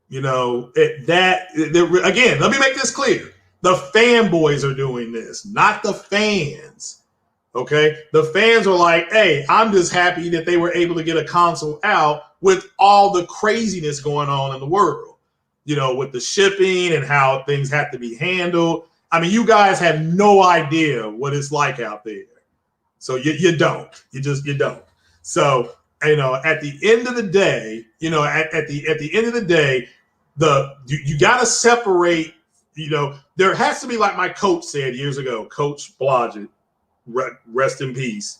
You know, again, let me make this clear. The fanboys are doing this, not the fans. Okay, the fans are like, hey, I'm just happy that they were able to get a console out with all the craziness going on in the world, you know, with the shipping and how things have to be handled. I mean, you guys have no idea what it's like out there. So you don't. You don't. So, you know, at the end of the day, you know, at the end of the day, you got to separate, you know, there has to be, like my coach said years ago, Coach Blodgett, rest in peace.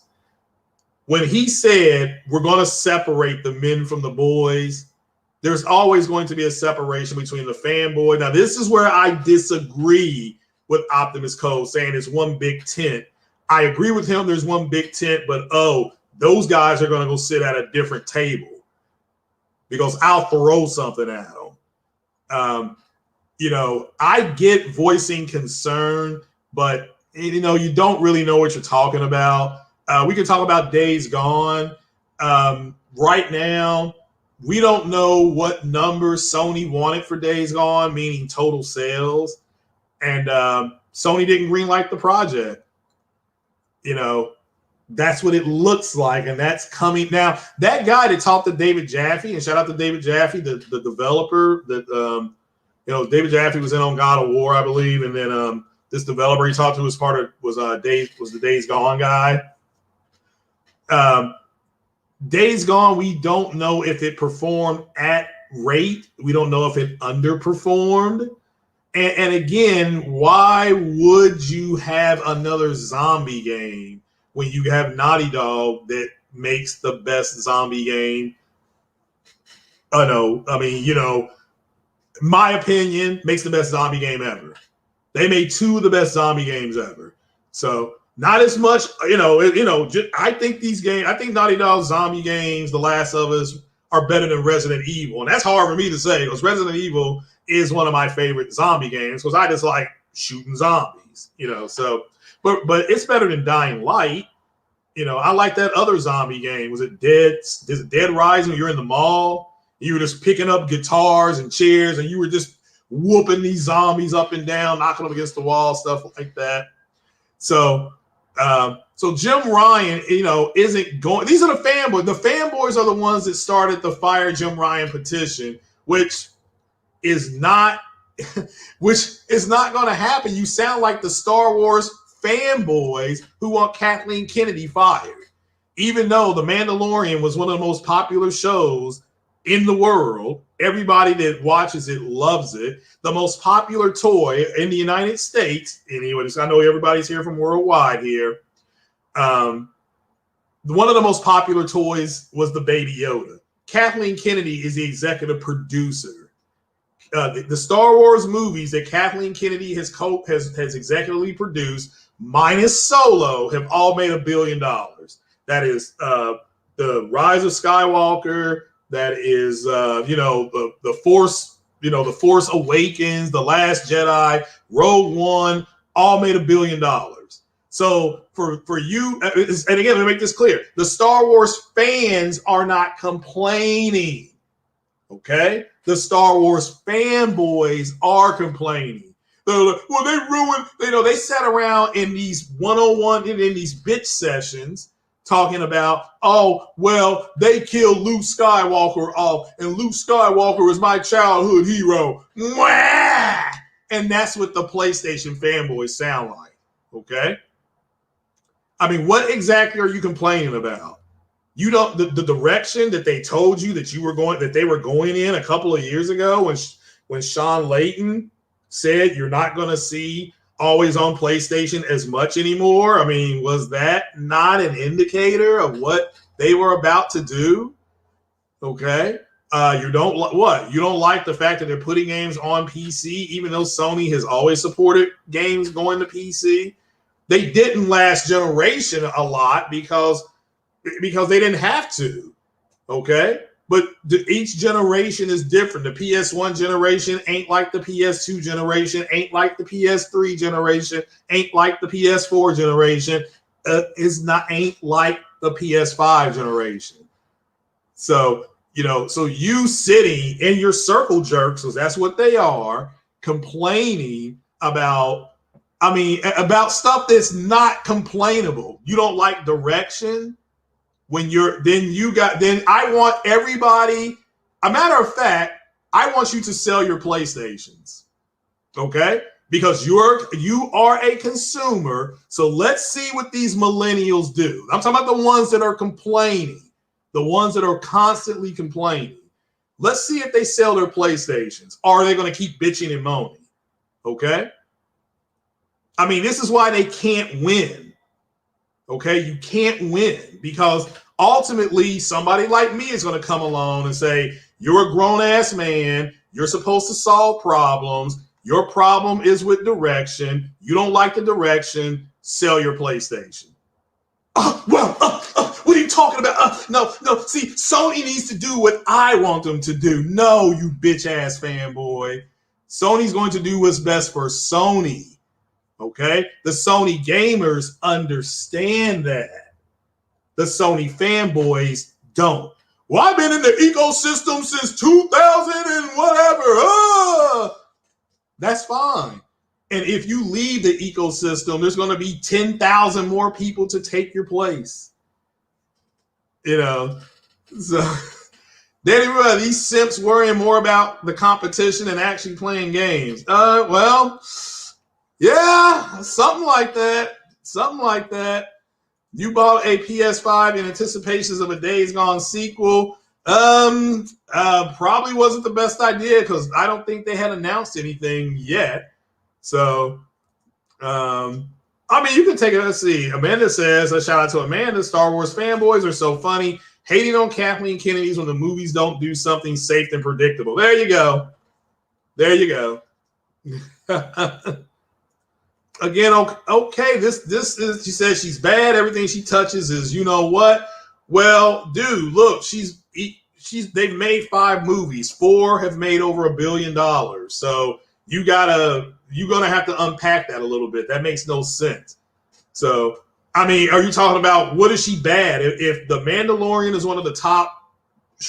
When he said, we're going to separate the men from the boys, there's always going to be a separation between the fanboy. Now, this is where I disagree with Optimus Code saying it's one big tent. I agree with him. There's one big tent, but those guys are going to go sit at a different table because I'll throw something at them. You know, I get voicing concern, but you know, you don't really know what you're talking about. We can talk about Days Gone. Right now, we don't know what numbers Sony wanted for Days Gone, meaning total sales. And Sony didn't greenlight the project. You know, that's what it looks like, and that's coming. Now, that guy that talked to David Jaffe, and shout out to David Jaffe, the developer that, you know, David Jaffe was in on God of War, I believe, and then this developer he talked to was the Days Gone guy. Days Gone, we don't know if it performed at rate. We don't know if it underperformed. And again, why would you have another zombie game when you have Naughty Dog that makes the best zombie game? I mean, you know, my opinion, makes the best zombie game ever. They made two of the best zombie games ever. So not as much, I think Naughty Dog's zombie games, The Last of Us, are better than Resident Evil. And that's hard for me to say because Resident Evil is one of my favorite zombie games because I just like shooting zombies, you know. So, but it's better than Dying Light. You know, I like that other zombie game. Was it Dead Rising? You're in the mall. You were just picking up guitars and chairs, and you were just whooping these zombies up and down, knocking them against the wall, stuff like that. So, so Jim Ryan, you know, isn't going. These are the fanboys. The fanboys are the ones that started the Fire Jim Ryan petition, which is not going to happen. You sound like the Star Wars fanboys who want Kathleen Kennedy fired, even though The Mandalorian was one of the most popular shows in the world. Everybody that watches it loves it. The most popular toy in the United States. Anyways, I know everybody's here from worldwide here. One of the most popular toys was the Baby Yoda. Kathleen Kennedy is the executive producer. The Star Wars movies that Kathleen Kennedy has executively produced, minus Solo, have all made $1 billion. That is the Rise of Skywalker. That is the Force. You know, the Force Awakens, The Last Jedi, Rogue One, all made $1 billion. So for you, and again, let me make this clear: the Star Wars fans are not complaining. Okay, the Star Wars fanboys are complaining. Well, they ruined. They sat around in these 101 in these bitch sessions talking about, oh, well, they killed Luke Skywalker off, and Luke Skywalker was my childhood hero. Mwah! And that's what the PlayStation fanboys sound like. Okay. I mean, what exactly are you complaining about? You don't the direction that they told you that they were going in a couple of years ago when Sean Layton said you're not going to see always on PlayStation as much anymore. I mean, was that not an indicator of what they were about to do? Okay. You don't like the fact that they're putting games on PC, even though Sony has always supported games going to PC. They didn't last generation a lot because they didn't have to. Okay. But each generation is different. The PS1 generation ain't like the PS2 generation, ain't like the PS3 generation, ain't like the PS4 generation, ain't like the PS5 generation. So, so you sitting in your circle jerks, because that's what they are, complaining about stuff that's not complainable. You don't like direction. I want everybody, a matter of fact, I want you to sell your PlayStations. Okay? Because you are a consumer. So let's see what these millennials do. I'm talking about the ones that are complaining, the ones that are constantly complaining. Let's see if they sell their PlayStations. Or are they going to keep bitching and moaning? Okay? I mean, this is why they can't win. Okay, you can't win because ultimately somebody like me is going to come along and say, you're a grown-ass man. You're supposed to solve problems. Your problem is with direction. You don't like the direction. Sell your PlayStation. What are you talking about? No. See, Sony needs to do what I want them to do. No, you bitch-ass fanboy. Sony's going to do what's best for Sony. Okay, the Sony gamers understand that. The Sony fanboys don't. Well, I've been in the ecosystem since 2000 and whatever. That's fine. And if you leave the ecosystem, there's going to be 10,000 more people to take your place. So these simps worrying more about the competition and actually playing games. Well. Yeah, something like that. You bought a PS5 in anticipations of a Days Gone sequel. Probably wasn't the best idea because I don't think they had announced anything yet. So, you can take it. Let's see. Amanda says, a shout out to Amanda. Star Wars fanboys are so funny. Hating on Kathleen Kennedy's when the movies don't do something safe and predictable. There you go. Again, okay, this is, she says she's bad. Everything she touches is, you know what? Well, dude, look, they've made 5 movies. 4 have made over $1 billion. So you're gonna have to unpack that a little bit. That makes no sense. So, are you talking about what is she bad? If The Mandalorian is one of the top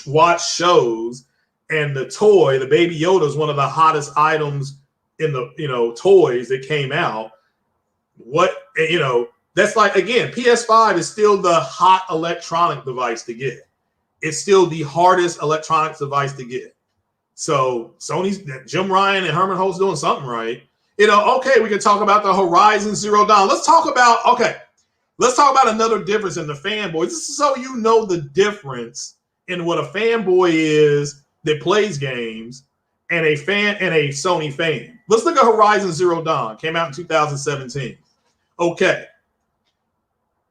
watched shows, and the Baby Yoda is one of the hottest items in the toys that came out. That's like, again, PS5 is still the hot electronic device to get. It's still the hardest electronics device to get. So Sony's, Jim Ryan and Herman Holtz doing something right. Okay, we can talk about the Horizon Zero Dawn. Let's talk about another difference in the fanboys. This is so you know the difference in what a fanboy is that plays games and a Sony fan. Let's look at Horizon Zero Dawn. Came out in 2017. Okay.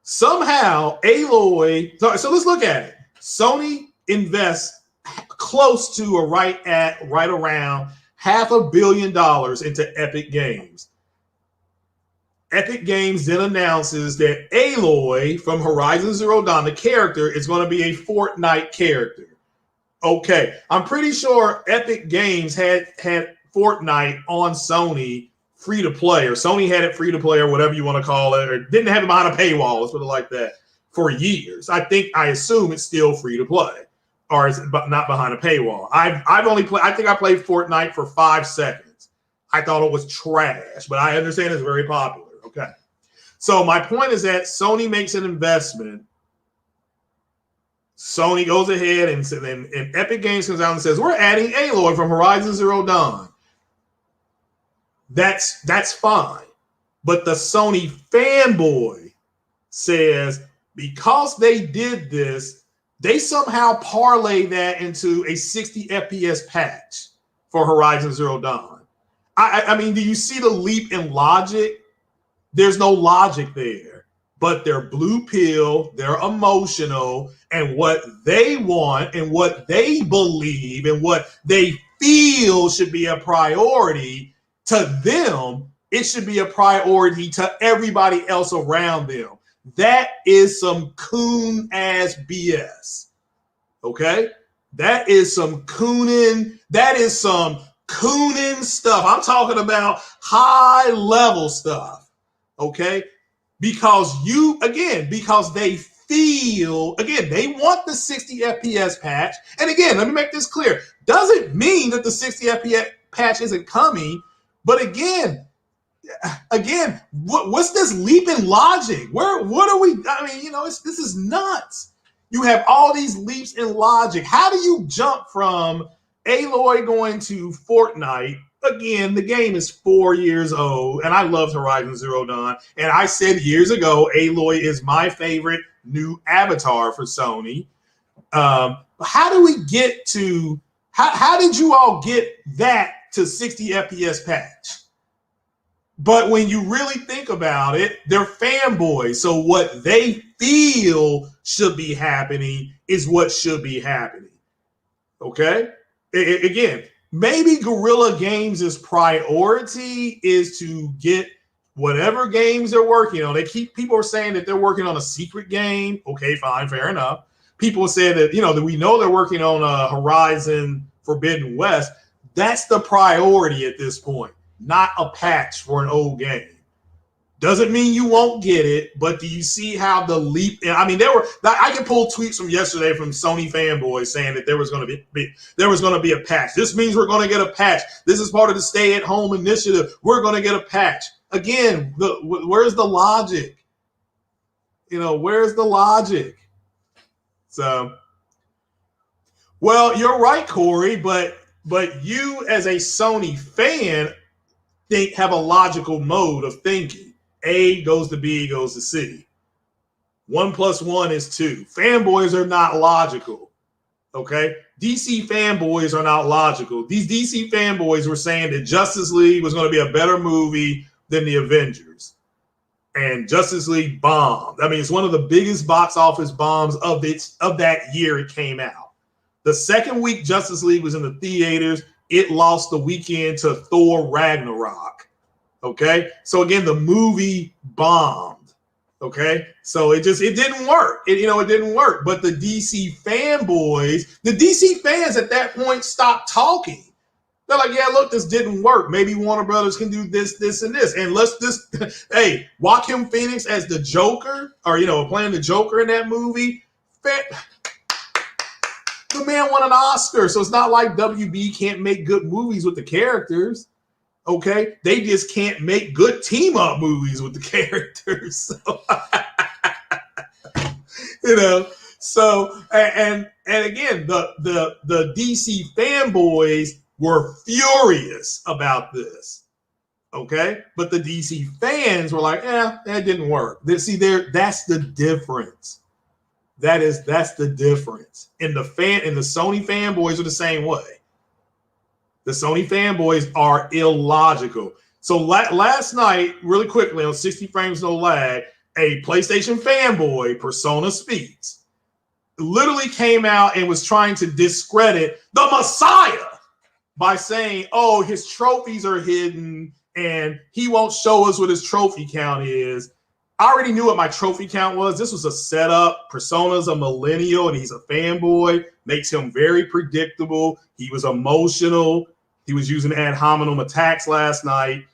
Somehow, Aloy. So let's look at it. Sony invests close to right around $500 million into Epic Games. Epic Games then announces that Aloy from Horizon Zero Dawn, the character, is going to be a Fortnite character. Okay, I'm pretty sure Epic Games had Fortnite on Sony free to play, or Sony had it free to play, or whatever you want to call it, or didn't have it behind a paywall, let's put it like that, for years. I assume it's still free to play, or it's not behind a paywall. I think I played Fortnite for 5 seconds. I thought it was trash, but I understand it's very popular. Okay, so my point is that Sony makes an investment. Sony goes ahead and Epic Games comes out and says, we're adding Aloy from Horizon Zero Dawn. That's fine. But the Sony fanboy says because they did this, they somehow parlay that into a 60 FPS patch for Horizon Zero Dawn. I mean, do you see the leap in logic? There's no logic there, but they're blue pill, they're emotional, and what they want and what they believe and what they feel should be a priority to them, it should be a priority to everybody else around them. That is some coon ass BS. Okay? That is some cooning. That is some cooning stuff. I'm talking about high level stuff. Okay? Because because they feel, again, they want the 60 FPS patch. And again, let me make this clear. Doesn't mean that the 60 FPS patch isn't coming. But again, what's this leap in logic? What are we? I mean, this is nuts. You have all these leaps in logic. How do you jump from Aloy going to Fortnite? Again, the game is 4 years old, and I loved Horizon Zero Dawn. And I said years ago, Aloy is my favorite new avatar for Sony. How do we get to? How did you all get that to 60 FPS patch? But when you really think about it, they're fanboys. So what they feel should be happening is what should be happening. Okay? Again, maybe Guerrilla Games' priority is to get whatever games they're working on. People are saying that they're working on a secret game. Okay, fine, fair enough. People say that, that we know they're working on a Horizon Forbidden West. That's the priority at this point. Not a patch for an old game. Doesn't mean you won't get it, but do you see how the leap? I mean, I can pull tweets from yesterday from Sony fanboys saying that there was going to be a patch. This means we're going to get a patch. This is part of the stay-at-home initiative. We're going to get a patch. Again, where's the logic? Where's the logic? So, well, you're right, Corey, but you as a Sony fan have a logical mode of thinking. A goes to B goes to C. 1 + 1 is 2. Fanboys are not logical. Okay? DC fanboys are not logical. These DC fanboys were saying that Justice League was going to be a better movie than the Avengers. And Justice League bombed. I mean, it's one of the biggest box office bombs of that year it came out. The second week Justice League was in the theaters, it lost the weekend to Thor Ragnarok. Okay? So again, the movie bombed. Okay? So it didn't work. It didn't work. But the DC fanboys, the DC fans at that point stopped talking. They're like, yeah, look, this didn't work. Maybe Warner Brothers can do this, this, and this. And let's just, hey, Joaquin Phoenix as the Joker, or, playing the Joker in that movie. The man won an Oscar, so it's not like WB can't make good movies with the characters, okay? They just can't make good team-up movies with the characters. So, and again, the DC fanboys were furious about this, okay? But the DC fans were like, that didn't work. That's the difference. That's the difference. And the Sony fanboys are the same way. The Sony fanboys are illogical. So last night, really quickly on 60 Frames No Lag, a PlayStation fanboy, Persona Speaks, literally came out and was trying to discredit the Messiah by saying, oh, his trophies are hidden and he won't show us what his trophy count is. I already knew what my trophy count was. This was a setup. Persona's a millennial and he's a fanboy. Makes him very predictable. He was emotional. He was using ad hominem attacks last night.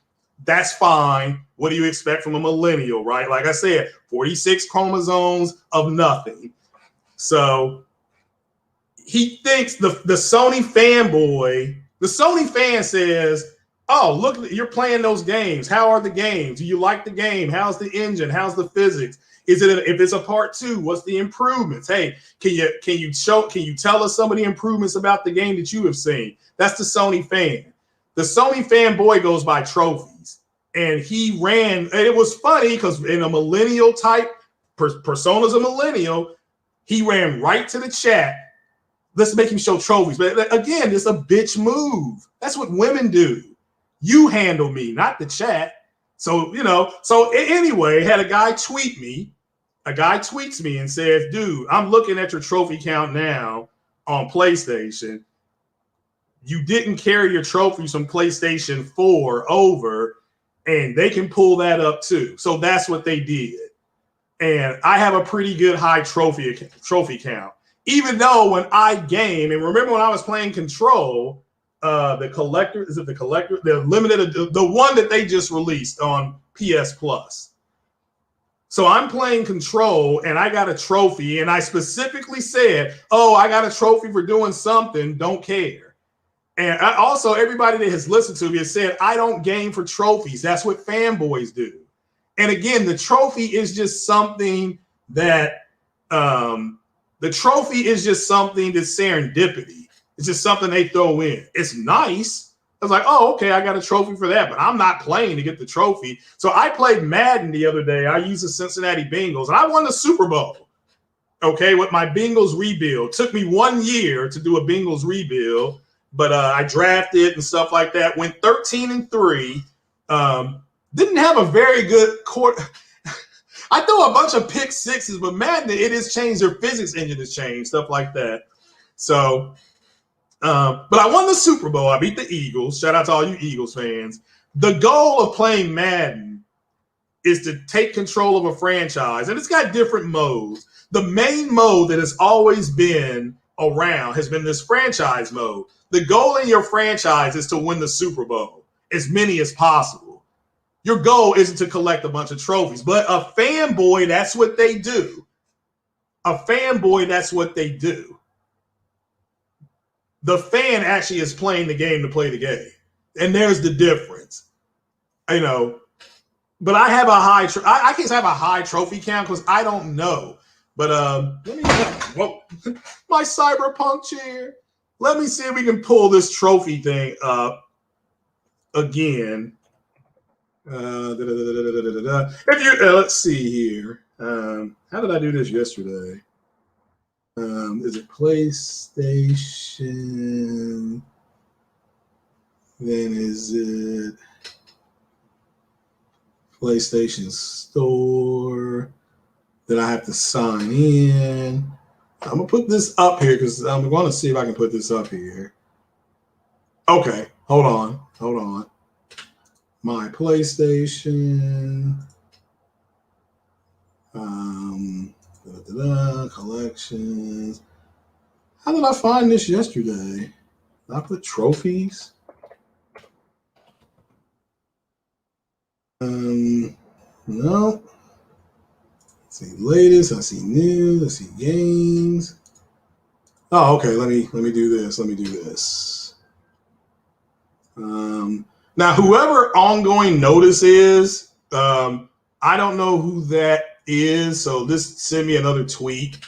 That's fine. What do you expect from a millennial, right? Like I said, 46 chromosomes of nothing. So he thinks the Sony fanboy, the Sony fan says, oh, look, you're playing those games. How are the games? Do you like the game? How's the engine? How's the physics? If it's a part 2, what's the improvements? Hey, can you tell us some of the improvements about the game that you have seen? That's the Sony fan. The Sony fanboy goes by trophies. And he ran, and it was funny because in a millennial type, Persona's a millennial, he ran right to the chat. Let's make him show trophies. But again, it's a bitch move. That's what women do. You handle me, not the chat. So, you know, so anyway, had a guy tweet me. A guy tweets me and says, dude, I'm looking at your trophy count now on PlayStation. You didn't carry your trophies from PlayStation 4 over, and they can pull that up too. So that's what they did. And I have a pretty good high trophy count. Even though when I game, and remember when I was playing Control, the collector, is it the collector? The limited, the one that they just released on PS Plus. So I'm playing Control, and I got a trophy, and I specifically said, oh, I got a trophy for doing something, don't care. And also, everybody that has listened to me has said, I don't game for trophies. That's what fanboys do. And again, the trophy is just something that, the trophy is just something that's serendipity. It's just something they throw in. It's nice. I was like, oh, okay, I got a trophy for that, but I'm not playing to get the trophy. So I played Madden the other day. I used the Cincinnati Bengals, and I won the Super Bowl, okay, with my Bengals rebuild. Took me 1 year to do a Bengals rebuild, but I drafted and stuff like that. Went 13-3. Didn't have a very good court. I throw a bunch of pick sixes, but Madden, it has changed. Their physics engine has changed, stuff like that. So, but I won the Super Bowl. I beat the Eagles. Shout out to all you Eagles fans. The goal of playing Madden is to take control of a franchise, and it's got different modes. The main mode that has always been around has been this franchise mode. The goal in your franchise is to win the Super Bowl, as many as possible. Your goal isn't to collect a bunch of trophies, but a fanboy, that's what they do. A fanboy, that's what they do. The fan actually is playing the game to play the game. And there's the difference. You know, but I have a high, I can't say I have a high trophy count because I don't know. But let me, whoa, my cyberpunk chair. Let me see if we can pull this trophy thing up again. If you let's see here. How did I do this yesterday? Is it PlayStation? Then is it PlayStation Store? Then I have to sign in. I'm gonna put this up here because I'm going to see if I can put this up here. Okay, hold on. My PlayStation. Collections. How did I find this yesterday? Did I put trophies? No. Let's see latest. I see new. I see games. Oh, okay. Let me do this. Now, whoever ongoing notice is, I don't know who that is. So just send me another tweet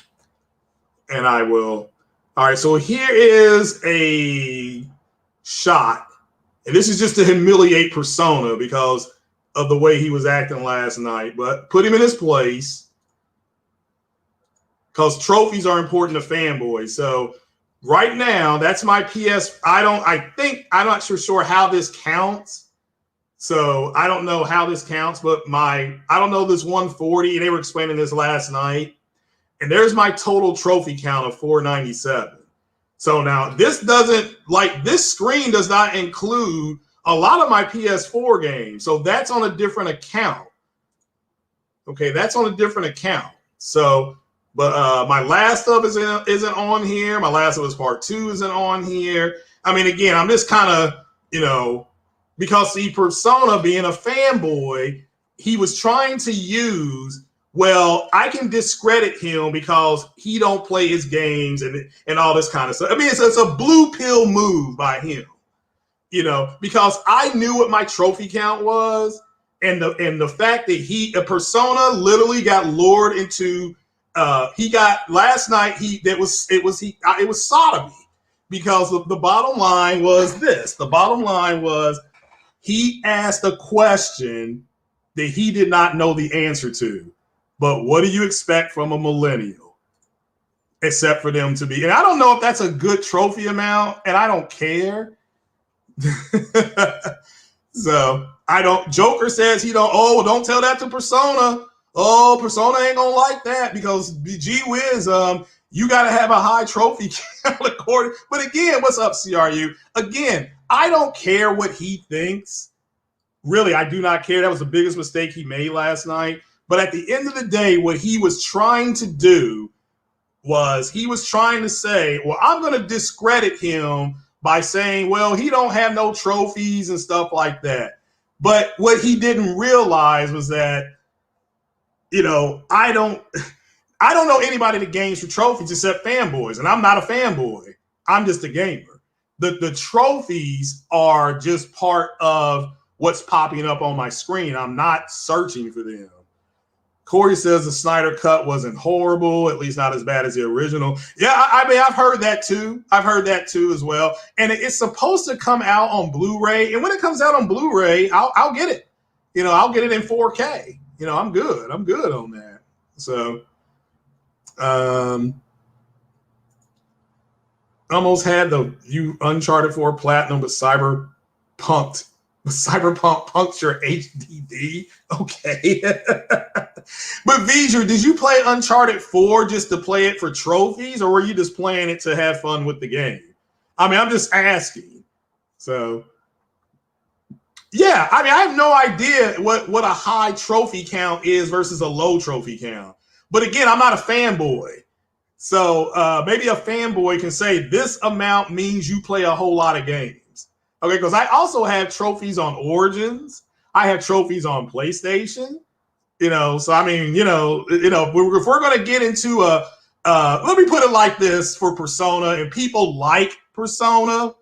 and I will. All right. So here is a shot. And this is just to humiliate Persona because of the way he was acting last night. But put him in his place because trophies are important to fanboys. So right now, that's my PS. I'm not sure how this counts. So I don't know how this counts, but I don't know this 140. They were explaining this last night. And there's my total trophy count of 497. So now this screen does not include a lot of my PS4 games. So that's on a different account. Okay, that's on a different account. So, but my Last of isn't on here. My Last of Us Part 2 isn't on here. I mean, again, I'm just kind of, because see, Persona being a fanboy, he was trying to use, well, I can discredit him because he don't play his games and all this kind of stuff. I mean, it's a blue pill move by him, because I knew what my trophy count was, and the fact that Persona literally got lured into. He got last night. It was sodomy because the bottom line was this. The bottom line was he asked a question that he did not know the answer to. But what do you expect from a millennial? Except for them to be, and I don't know if that's a good trophy amount, and I don't care. So I don't. Joker says he don't. Oh, don't tell that to Persona. Oh, Persona ain't gonna like that because gee whiz, you got to have a high trophy count according. But again, what's up, CRU? Again, I don't care what he thinks. Really, I do not care. That was the biggest mistake he made last night. But at the end of the day, what he was trying to do was he was trying to say, well, I'm going to discredit him by saying, well, he don't have no trophies and stuff like that. But what he didn't realize was that, you know, I don't know anybody that games for trophies except fanboys, and I'm not a fanboy. I'm just a gamer. The trophies are just part of what's popping up on my screen. I'm not searching for them. Corey says the Snyder cut wasn't horrible, at least not as bad as the original. Yeah, I mean, I've heard that too. I've heard that too as well. And it's supposed to come out on Blu-ray. And when it comes out on Blu-ray, I'll get it. You know, I'll get it in 4K. You know, I'm good. I'm good on that. So, almost had the Uncharted 4 Platinum, but Cyberpunk puncture HDD. Okay. But V'ger, did you play Uncharted 4 just to play it for trophies, or were you just playing it to have fun with the game? I mean, I'm just asking. So, yeah, I mean, I have no idea what a high trophy count is versus a low trophy count. But again, I'm not a fanboy. So maybe a fanboy can say this amount means you play a whole lot of games. Okay, because I also have trophies on Origins. I have trophies on PlayStation. You know, so I mean, you know, if we're going to get into let me put it like this for Persona, and people like Persona.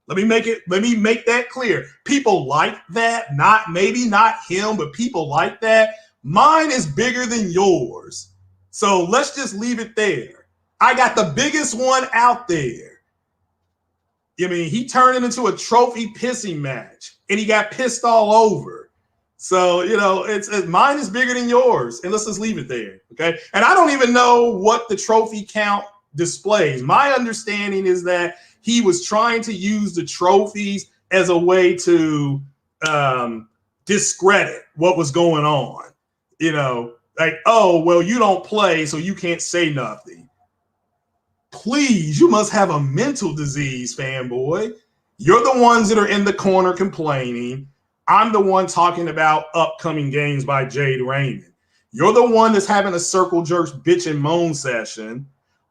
Let me make that clear. People like that, maybe not him, but people like that. Mine is bigger than yours. So let's just leave it there. I got the biggest one out there. I mean, he turned it into a trophy pissing match, and he got pissed all over. So, you know, it's mine is bigger than yours, and let's just leave it there, okay? And I don't even know what the trophy count displays. My understanding is that he was trying to use the trophies as a way to discredit what was going on. You know, like, oh, well, you don't play, so you can't say nothing. Please, you must have a mental disease, fanboy. You're the ones that are in the corner complaining. I'm the one talking about upcoming games by Jade Rain. You're the one that's having a circle jerk bitch and moan session.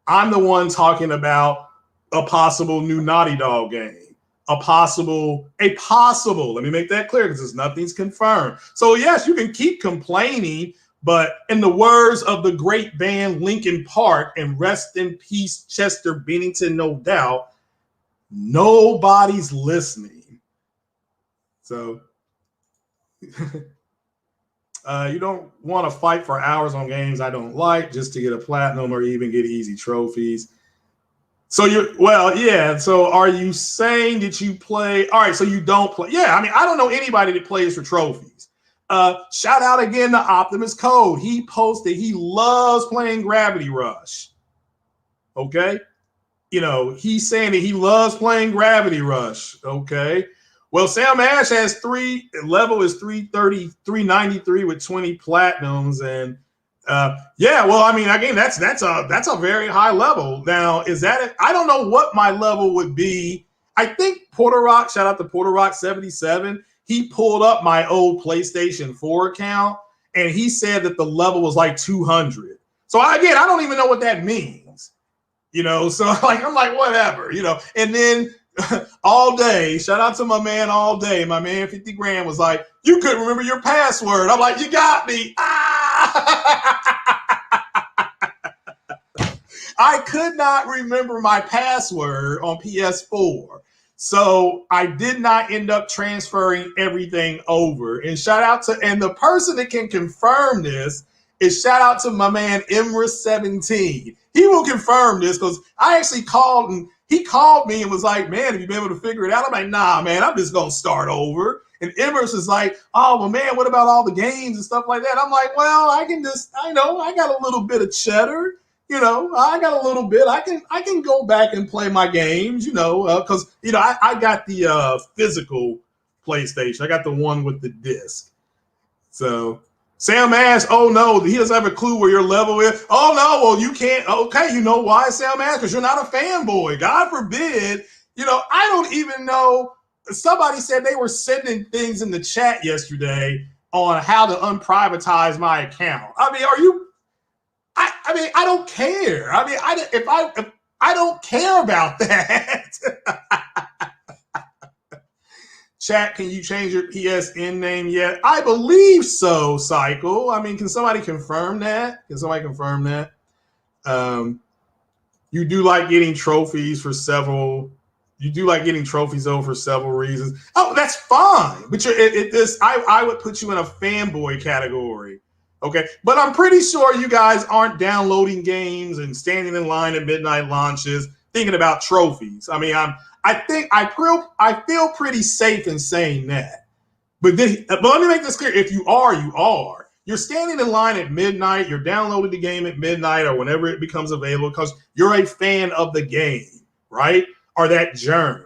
I'm the one talking about a possible new Naughty Dog game. A possible, let me make that clear because nothing's confirmed. So yes, you can keep complaining, but in the words of the great band Linkin Park, and rest in peace, Chester Bennington, no doubt, nobody's listening. So you don't want to fight for hours on games I don't like just to get a platinum or even get easy trophies. So yeah. So are you saying that you play? All right. So you don't play. Yeah. I mean, I don't know anybody that plays for trophies. Shout out again to Optimus Code. He posted he loves playing Gravity Rush. Okay. You know, he's saying that he loves playing Gravity Rush. Okay. Well, Sam Ash has level is 330, 393 with 20 platinums. And yeah, well, I mean, again, that's a very high level. Now, is that I don't know what my level would be. I think Porter Rock, shout out to Porter Rock 77. He pulled up my old PlayStation 4 account, and he said that the level was like 200. So again, I don't even know what that means. You know, so like I'm like, whatever, you know, and then all day, shout out to my man all day. My man 50 grand was like, you couldn't remember your password. I'm like, you got me. I could not remember my password on PS4. So I did not end up transferring everything over. And shout out to, and the person that can confirm this is shout out to my man Imra17. He will confirm this because I actually called and he called me and was like, man, have you been able to figure it out? I'm like, nah, man, I'm just going to start over. And Emerson is like, oh, well, man, what about all the games and stuff like that? I'm like, well, I got a little bit of cheddar. I got a little bit. I can go back and play my games, because, I got the physical PlayStation. I got the one with the disc. So Sam asks, oh, no, he doesn't have a clue where your level is. Oh, no, well, you can't. Okay, you know why, Sam asks? Because you're not a fanboy. God forbid. I don't even know. Somebody said they were sending things in the chat yesterday on how to unprivatize my account. I mean, I don't care. I mean, if I don't care about that. Chat, can you change your PSN name yet? I believe so, Cycle. I mean, can somebody confirm that? You do like getting trophies for several. You do like getting trophies over for several reasons. Oh, that's fine. But I would put you in a fanboy category. Okay. But I'm pretty sure you guys aren't downloading games and standing in line at midnight launches thinking about trophies. I mean, I feel pretty safe in saying that. But let me make this clear. If you are, you are. You're standing in line at midnight. You're downloading the game at midnight or whenever it becomes available because you're a fan of the game, right? Or that germ.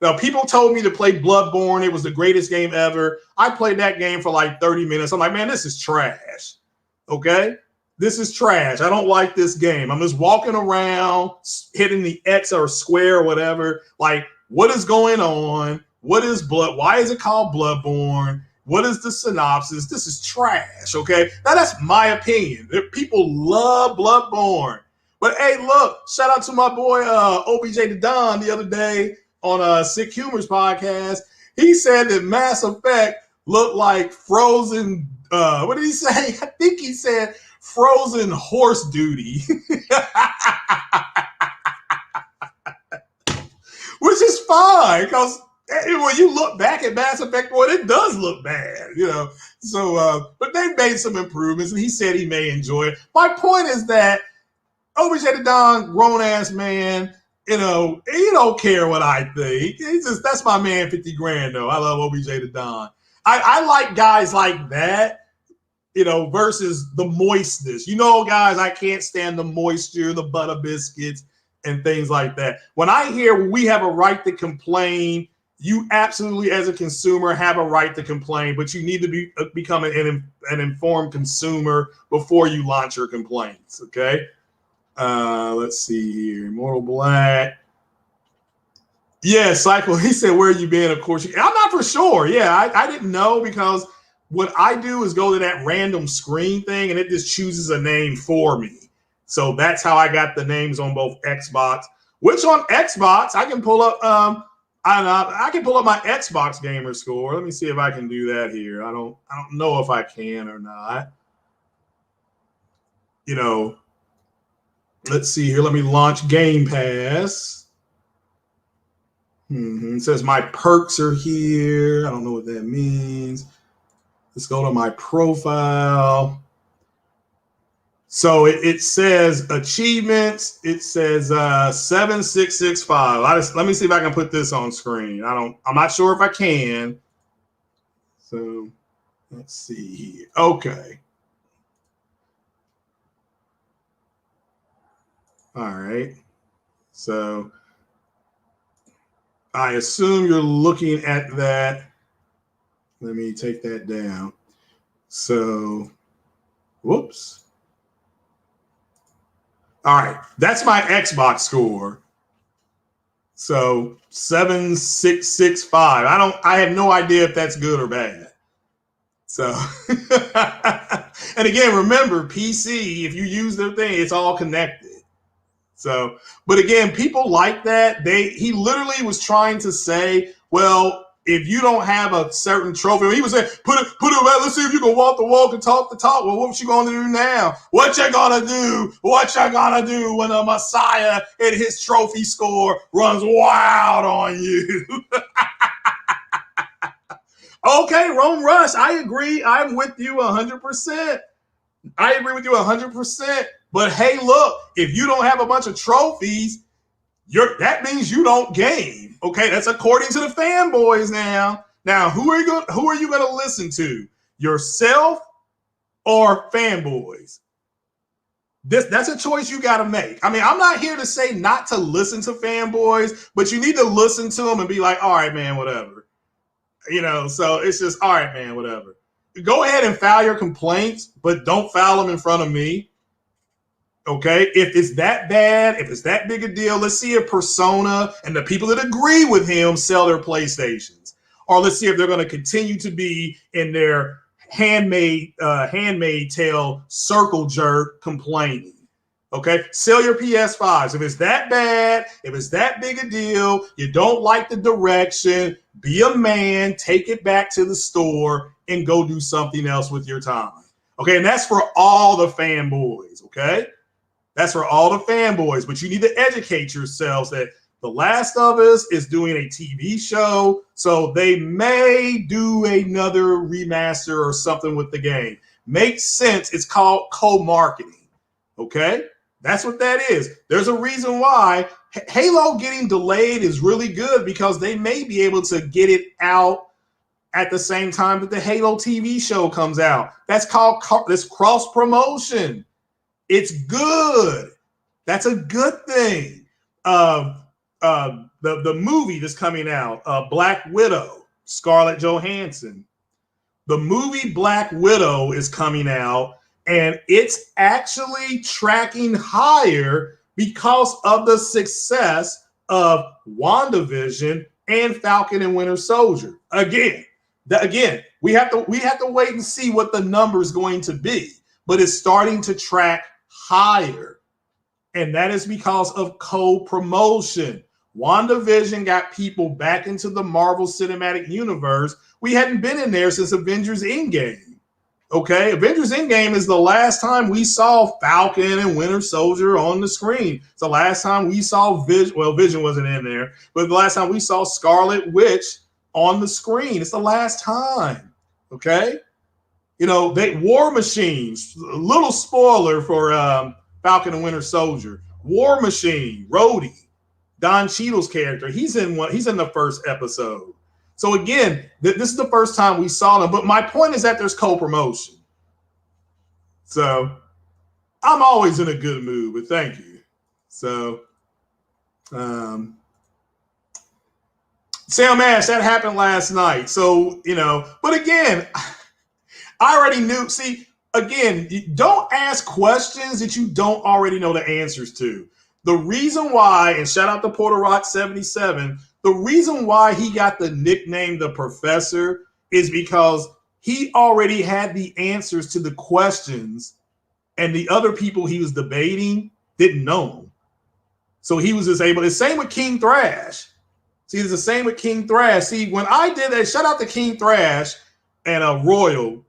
Now, people told me to play Bloodborne. It was the greatest game ever. I played that game for like 30 minutes. I'm like, man, this is trash. Okay? This is trash. I don't like this game. I'm just walking around, hitting the X or square or whatever. Like, what is going on? What is blood? Why is it called Bloodborne? What is the synopsis? This is trash, okay? Now, that's my opinion. People love Bloodborne. But, hey, look, shout out to my boy OBJ the Don the other day on Sick Humor's podcast. He said that Mass Effect looked like frozen, what did he say? I think he said frozen horse duty. Which is fine, because when you look back at Mass Effect 1, it does look bad, So, but they made some improvements, and he said he may enjoy it. My point is that OBJ the Don, grown-ass man, he don't care what I think. That's my man, 50 grand, though. I love OBJ the Don. I like guys like that, versus the moistness. Guys, I can't stand the moisture, the butter biscuits, and things like that. When I hear we have a right to complain, you absolutely, as a consumer, have a right to complain, but you need to become an informed consumer before you launch your complaints, okay? Let's see here. Immortal Black. Yeah, Cycle. He said, where you been? Of course. I'm not for sure. Yeah, I didn't know, because what I do is go to that random screen thing and it just chooses a name for me. So that's how I got the names on both Xbox, which on Xbox, I can pull up I can pull up my Xbox gamer score. Let me see if I can do that here. I don't know if I can or not. Let's see here. Let me launch Game Pass. It says my perks are here. I don't know what that means. Let's go to my profile. So it says achievements. It says 7665. Let me see if I can put this on screen. I'm not sure if I can. So let's see here. Okay. All right. So I assume you're looking at that. Let me take that down. So, whoops. All right. That's my Xbox score. So 7665. I have no idea if that's good or bad. So, and again, remember, PC, if you use their thing, it's all connected. So, but again, people like that. He literally was trying to say, well, if you don't have a certain trophy, he was saying, put it away. Let's see if you can walk the walk and talk the talk. Well, what you gonna do now? What you gonna do? What you gonna do when a Messiah and his trophy score runs wild on you? Okay, Rome Rush, I agree. I'm with you 100%. I agree with you 100%. But hey, look, if you don't have a bunch of trophies, that means you don't game. Okay, that's according to the fanboys now. Now, who are you going to listen to? Yourself or FANBOYZ? That's a choice you got to make. I mean, I'm not here to say not to listen to FANBOYZ, but you need to listen to them and be like, all right, man, whatever. You know, so it's just, all right, man, whatever. Go ahead and file your complaints, but don't file them in front of me. Okay? If it's that bad, if it's that big a deal, let's see if Persona and the people that agree with him sell their PlayStations. Or let's see if they're going to continue to be in their handmade tale circle jerk complaining. Okay, sell your PS5s. If it's that bad, if it's that big a deal, you don't like the direction, be a man, take it back to the store and go do something else with your time. Okay, and that's for all the FANBOYZ. Okay, that's for all the FANBOYZ, but you need to educate yourselves that The Last of Us is doing a TV show, so they may do another remaster or something with the game. Makes sense. It's called co-marketing. Okay? That's what that is. There's a reason why Halo getting delayed is really good, because they may be able to get it out at the same time that the Halo TV show comes out. That's called this cross promotion. It's good. That's a good thing. The movie that's coming out, Black Widow, Scarlett Johansson. The movie Black Widow is coming out, and it's actually tracking higher because of the success of WandaVision and Falcon and Winter Soldier. Again, we have to wait and see what the number is going to be, but it's starting to track higher, and that is because of co-promotion. WandaVision got people back into the Marvel Cinematic Universe. We hadn't been in there since Avengers Endgame. Okay, Avengers Endgame is the last time we saw Falcon and Winter Soldier on the screen. It's the last time we saw Vision. Well, Vision wasn't in there, but the last time we saw Scarlet Witch on the screen. It's the last time. Okay, you know, War Machines. A little spoiler for Falcon and Winter Soldier. War Machine, Rhodey, Don Cheadle's character. He's in the first episode. So again, this is the first time we saw them. But my point is that there's co-promotion. So I'm always in a good mood, but thank you. So Sam Ash, that happened last night. So, you know, but again, I already knew. See, again, don't ask questions that you don't already know the answers to. The reason why, and shout out to Porter Rock 77, the reason why he got the nickname the Professor is because he already had the answers to the questions, and the other people he was debating didn't know them. So he was just able. The same with King Thrash. See, it's the same with King Thrash. See, when I did that, shout out to King Thrash and Royal.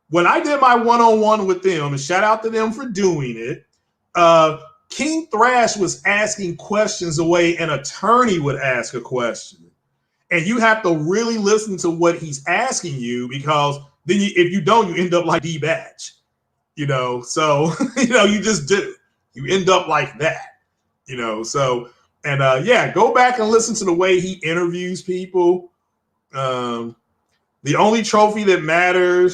When I did my one-on-one with them, and shout out to them for doing it, King Thrash was asking questions the way an attorney would ask a question. And you have to really listen to what he's asking you, because then if you don't, you end up like D-Batch. You know, so, you know, you just do. You end up like that. You know, so, and yeah, go back and listen to the way he interviews people. The only trophy that matter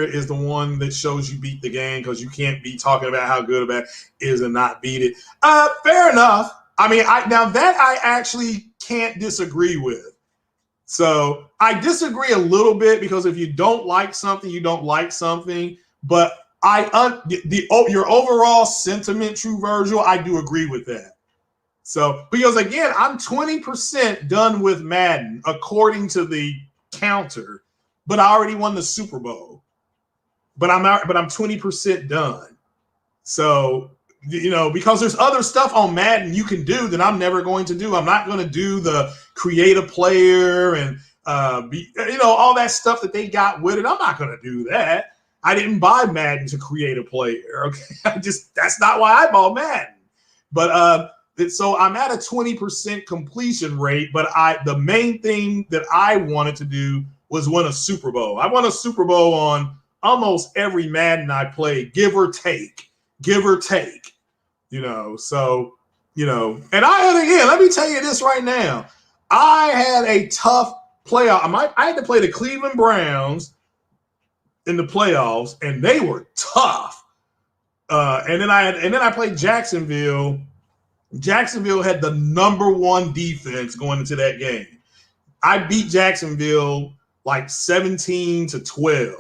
is the one that shows you beat the game, because you can't be talking about how good or bad it is and not beat it. Fair enough. I mean, now that I actually can't disagree with. So I disagree a little bit, because if you don't like something, you don't like something. But your overall sentiment, True Virgil, I do agree with that. So, because again, I'm 20% done with Madden according to the counter. But I already won the Super Bowl. But I'm 20% done. So, you know, because there's other stuff on Madden you can do that I'm never going to do. I'm not going to do the create a player and all that stuff that they got with it. I'm not going to do that. I didn't buy Madden to create a player. Okay, that's not why I bought Madden. But so I'm at a 20% completion rate. But the main thing that I wanted to do was win a Super Bowl. I won a Super Bowl on almost every Madden I played, give or take, you know. So, you know, and again, let me tell you this right now. I had a tough playoff. I had to play the Cleveland Browns in the playoffs, and they were tough. And then I played Jacksonville. Jacksonville had the #1 defense going into that game. I beat Jacksonville like 17-12.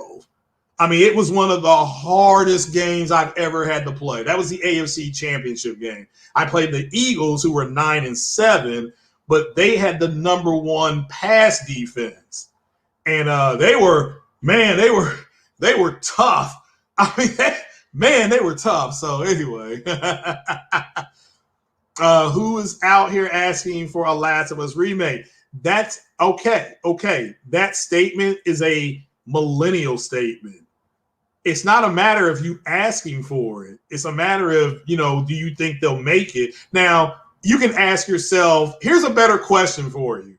I mean, it was one of the hardest games I've ever had to play. That was the AFC Championship game. I played the Eagles, who were 9-7, but they had the #1 pass defense, and they were tough. I mean, they were tough. So anyway, who is out here asking for a Last of Us remake? That's okay. Okay, that statement is a millennial statement. It's not a matter of you asking for it. It's a matter of, do you think they'll make it? Now, you can ask yourself, here's a better question for you.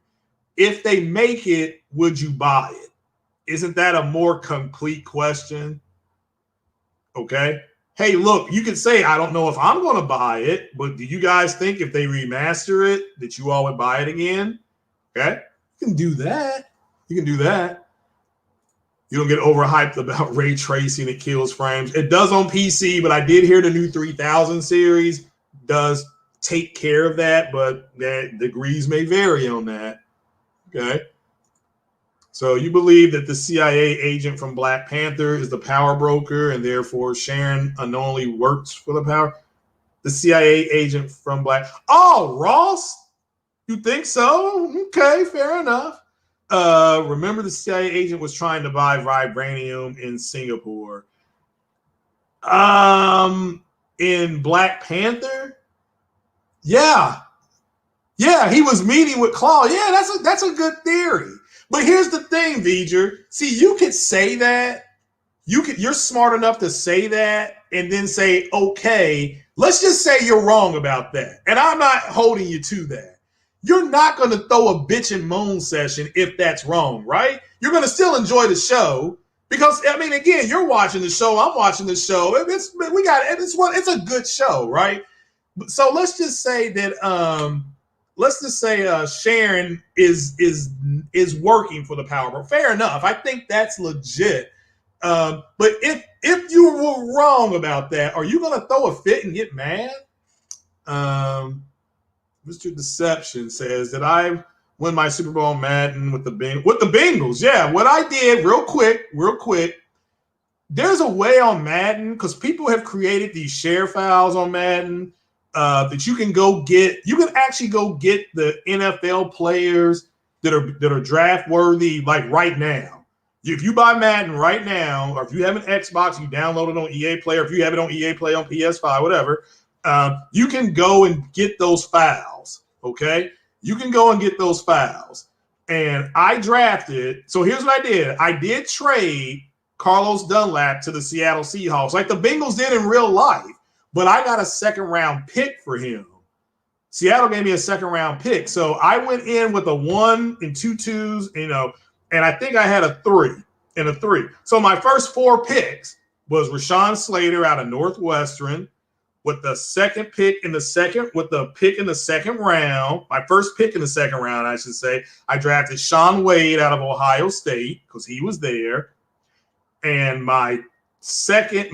If they make it, would you buy it? Isn't that a more complete question? Okay. Hey, look, you can say, I don't know if I'm going to buy it, but do you guys think if they remaster it that you all would buy it again? Okay. You can do that. You can do that. You don't get overhyped about ray tracing. It kills frames. It does on PC, but I did hear the new 3000 series does take care of that, but that degrees may vary on that. Okay. So you believe that the CIA agent from Black Panther is the power broker and therefore Sharon unknowingly works for the power? The CIA agent from Black. Oh, Ross, you think so? Okay, fair enough. Remember the CIA agent was trying to buy vibranium in Singapore. In Black Panther? Yeah. Yeah, he was meeting with Claw. Yeah, that's a good theory. But here's the thing, V'ger. See, you could say that. You're smart enough to say that and then say, okay, let's just say you're wrong about that. And I'm not holding you to that. You're not going to throw a bitch and moan session if that's wrong, right? You're going to still enjoy the show because, I mean, again, you're watching the show. I'm watching the show. It's a good show, right? So let's just say that Sharon is working for the power broker. Fair enough. I think that's legit. But if you were wrong about that, are you going to throw a fit and get mad? Mr. Deception says that I win my Super Bowl Madden with the Bengals. Yeah, what I did real quick. There's a way on Madden because people have created these share files on Madden that you can go get. You can actually go get the NFL players that are draft worthy like right now. If you buy Madden right now, or if you have an Xbox, you download it on EA Play, or if you have it on EA Play on PS5, whatever. You can go and get those files, okay? You can go and get those files. And I drafted, so here's what I did. I did trade Carlos Dunlap to the Seattle Seahawks, like the Bengals did in real life, but I got a second-round pick for him. Seattle gave me a second-round pick. So I went in with a 1 and 2 2s, and I think I had a 3 and a 3. So my first 4 picks was Rashawn Slater out of Northwestern, with the pick in the second round, my first pick in the second round, I should say, I drafted Shaun Wade out of Ohio State because he was there. And my second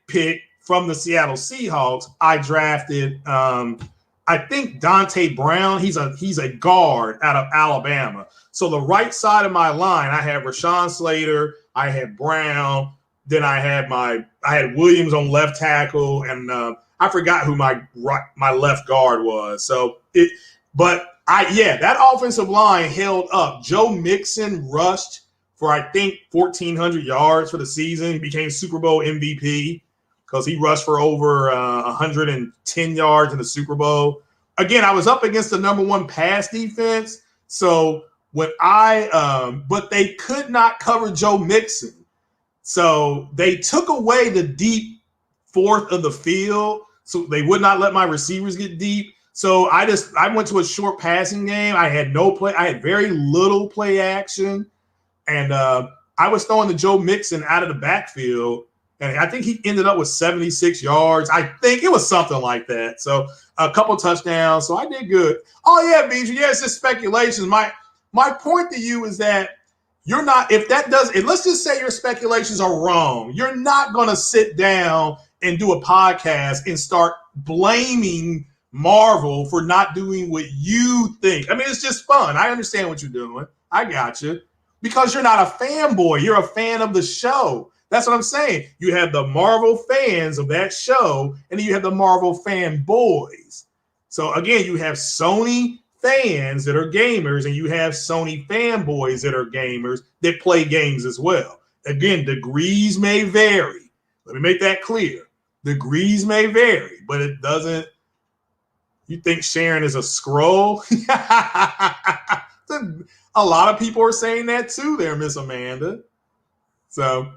pick from the Seattle Seahawks, I drafted I think Dante Brown. He's a guard out of Alabama. So the right side of my line, I had Rashawn Slater, I had Brown. Then I had Williams on left tackle, and I forgot who my left guard was. That offensive line held up. Joe Mixon rushed for I think 1,400 yards for the season. He became Super Bowl MVP because he rushed for over 110 yards in the Super Bowl. Again, I was up against the #1 pass defense, so but they could not cover Joe Mixon. So they took away the deep fourth of the field, so they would not let my receivers get deep. So I went to a short passing game. I had no play. I had very little play action, and I was throwing to Joe Mixon out of the backfield. And I think he ended up with 76 yards. I think it was something like that. So a couple touchdowns. So I did good. Oh, yeah, Bijou. Yeah, it's just speculations. My point to you is that you're not, if let's just say your speculations are wrong, you're not going to sit down and do a podcast and start blaming Marvel for not doing what you think. I mean, it's just fun. I understand what you're doing. I got you. Because you're not a fanboy. You're a fan of the show. That's what I'm saying. You have the Marvel fans of that show, and then you have the Marvel fanboys. So again, you have Sony fans that are gamers, and you have Sony fanboys that are gamers that play games as well. Again, degrees may vary. Let me make that clear. Degrees may vary, but it doesn't. You think Sharon is a scroll? A lot of people are saying that too there, Miss Amanda. But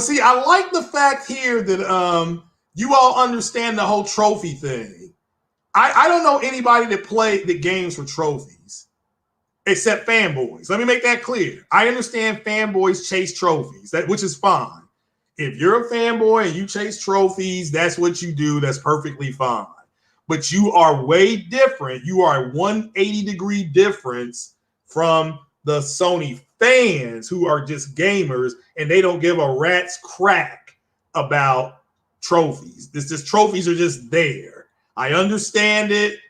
see, I like the fact here that you all understand the whole trophy thing. I don't know anybody that play the games for trophies except fanboys. Let me make that clear. I understand fanboys chase trophies, which is fine. If you're a fanboy and you chase trophies, that's what you do. That's perfectly fine. But you are way different. You are a 180-degree difference from the Sony fans who are just gamers and they don't give a rat's crack about trophies. Trophies are just there. I understand it.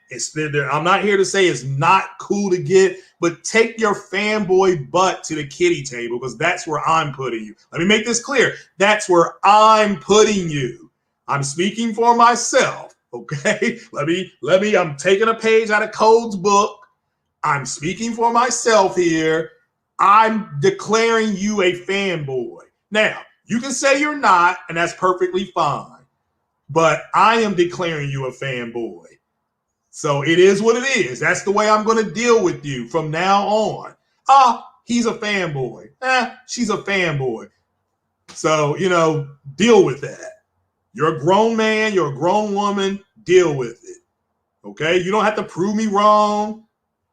I'm not here to say it's not cool to get, but take your fanboy butt to the kiddie table because that's where I'm putting you. Let me make this clear. That's where I'm putting you. I'm speaking for myself. Okay, I'm taking a page out of Code's book. I'm speaking for myself here. I'm declaring you a fanboy. Now, you can say you're not, and that's perfectly fine. But I am declaring you a fanboy. So it is what it is. That's the way I'm going to deal with you from now on. He's a fanboy. She's a fanboy. So, deal with that. You're a grown man. You're a grown woman. Deal with it. Okay? You don't have to prove me wrong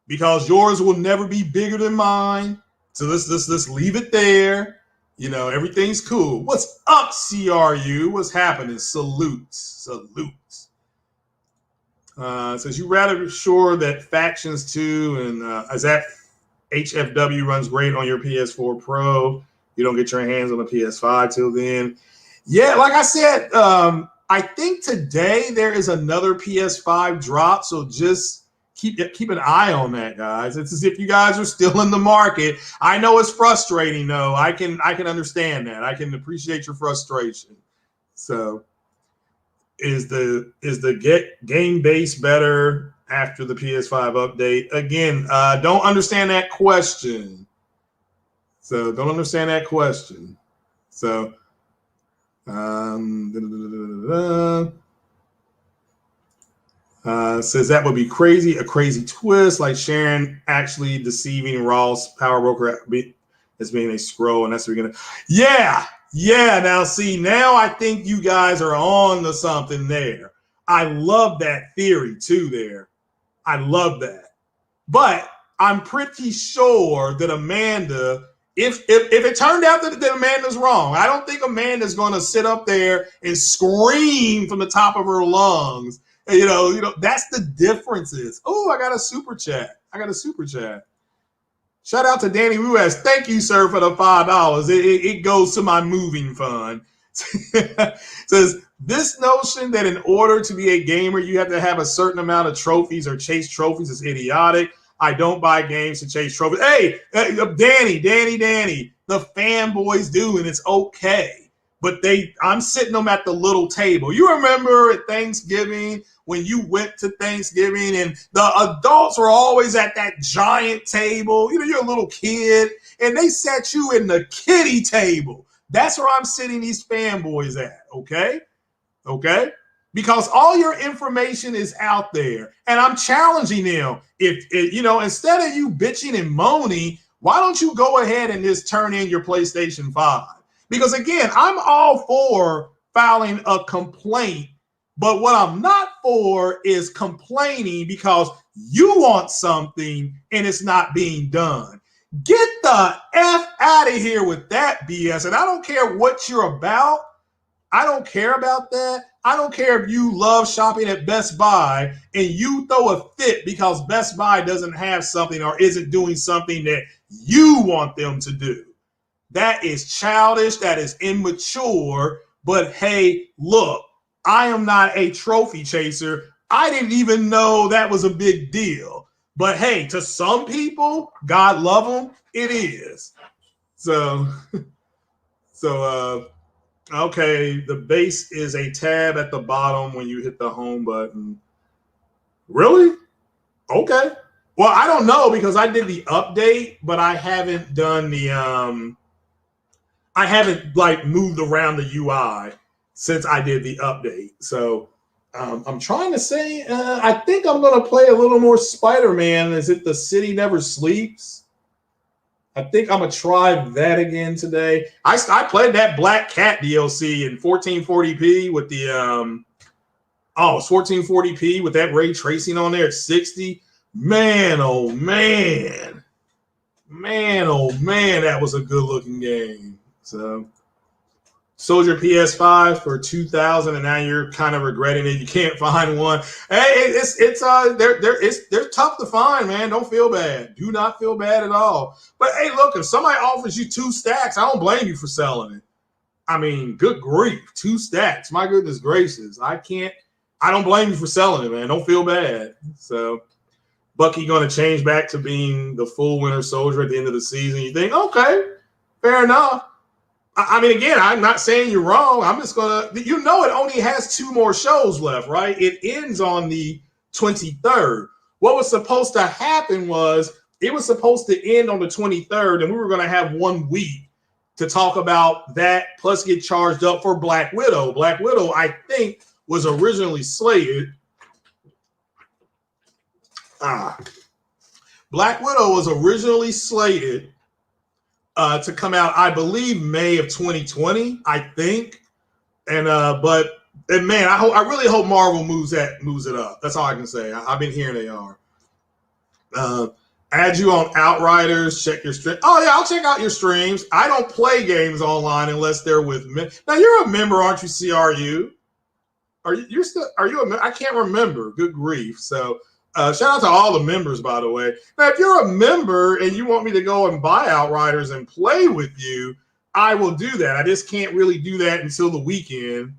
because yours will never be bigger than mine. So let's leave it there. Everything's cool. What's up, CRU? What's happening? Salutes. Says you rather sure that Factions 2 and as that HFW runs great on your PS4 Pro. You don't get your hands on the PS5 till then. Yeah, like I said, I think today there is another PS5 drop, so just keep an eye on that, guys. It's as if you guys are still in the market. I know it's frustrating, though. I can understand that. I can appreciate your frustration. So, is the game base better after the PS5 update? Again, don't understand that question. So, says that would be crazy, a crazy twist, like Sharon actually deceiving Ross Power Broker as being a scroll, and that's what we're gonna. Yeah. Now see, now I think you guys are on to something there. I love that theory too. There, I love that, but I'm pretty sure that Amanda. If it turned out that Amanda's wrong, I don't think Amanda's going to sit up there and scream from the top of her lungs. That's the differences. Oh, I got a super chat. Shout out to Danny Ruiz. Thank you, sir, for the $5. It goes to my moving fund. Says this notion that in order to be a gamer, you have to have a certain amount of trophies or chase trophies is idiotic. I don't buy games to chase trophies. Hey, Danny, the fanboys do, and it's okay. But I'm sitting them at the little table. You remember at Thanksgiving when you went to Thanksgiving and the adults were always at that giant table. You're a little kid, and they sat you in the kiddie table. That's where I'm sitting these fanboys at, okay? Because all your information is out there, and I'm challenging them. If instead of you bitching and moaning, why don't you go ahead and just turn in your PlayStation 5? Because again, I'm all for filing a complaint, but what I'm not for is complaining because you want something and it's not being done. Get the the F out of here with that BS. And I don't care what you're about. I don't care about that. I don't care if you love shopping at Best Buy and you throw a fit because Best Buy doesn't have something or isn't doing something that you want them to do. That is childish. That is immature. But hey, look, I am not a trophy chaser. I didn't even know that was a big deal. But hey, to some people, God love them, it is. So, okay, the base is a tab at the bottom when you hit the home button. Really? Okay. Well, I don't know because I did the update, but I haven't done the I haven't like moved around the UI since I did the update. So I'm trying to say I think I'm gonna play a little more SpiderMan. Is it The City Never Sleeps? I think I'm gonna try that again today. I played that Black Cat DLC in 1440p with the it's 1440p with that ray tracing on there at 60. Man, oh man, that was a good looking game. So sold your PS5 for $2,000 and now you're kind of regretting it. You can't find one. Hey, they're tough to find, man. Don't feel bad. Do not feel bad at all. But hey, look, if somebody offers you 2 stacks, I don't blame you for selling it. I mean, good grief, 2 stacks. My goodness gracious. I don't blame you for selling it, man. Don't feel bad. So Bucky going to change back to being the full Winter Soldier at the end of the season. You think, okay, fair enough. I mean, again, I'm not saying you're wrong. I'm just going to, it only has 2 more shows left, right? It ends on the 23rd. What was supposed to happen was it was supposed to end on the 23rd, and we were going to have 1 week to talk about that, plus get charged up for Black Widow. Black Widow, I think, was originally slated. Black Widow was originally slated to come out, I believe, May of 2020, I think. And man, I really hope Marvel moves it up. That's all I can say. I've been hearing they are. Add you on Outriders. Check your stream. Oh yeah, I'll check out your streams. I don't play games online unless they're with me. Now you're a member, aren't you? CRU? Are you a member? I can't remember. Good grief. So. Shout out to all the members, by the way. Now, if you're a member and you want me to go and buy Outriders and play with you, I will do that. I just can't really do that until the weekend,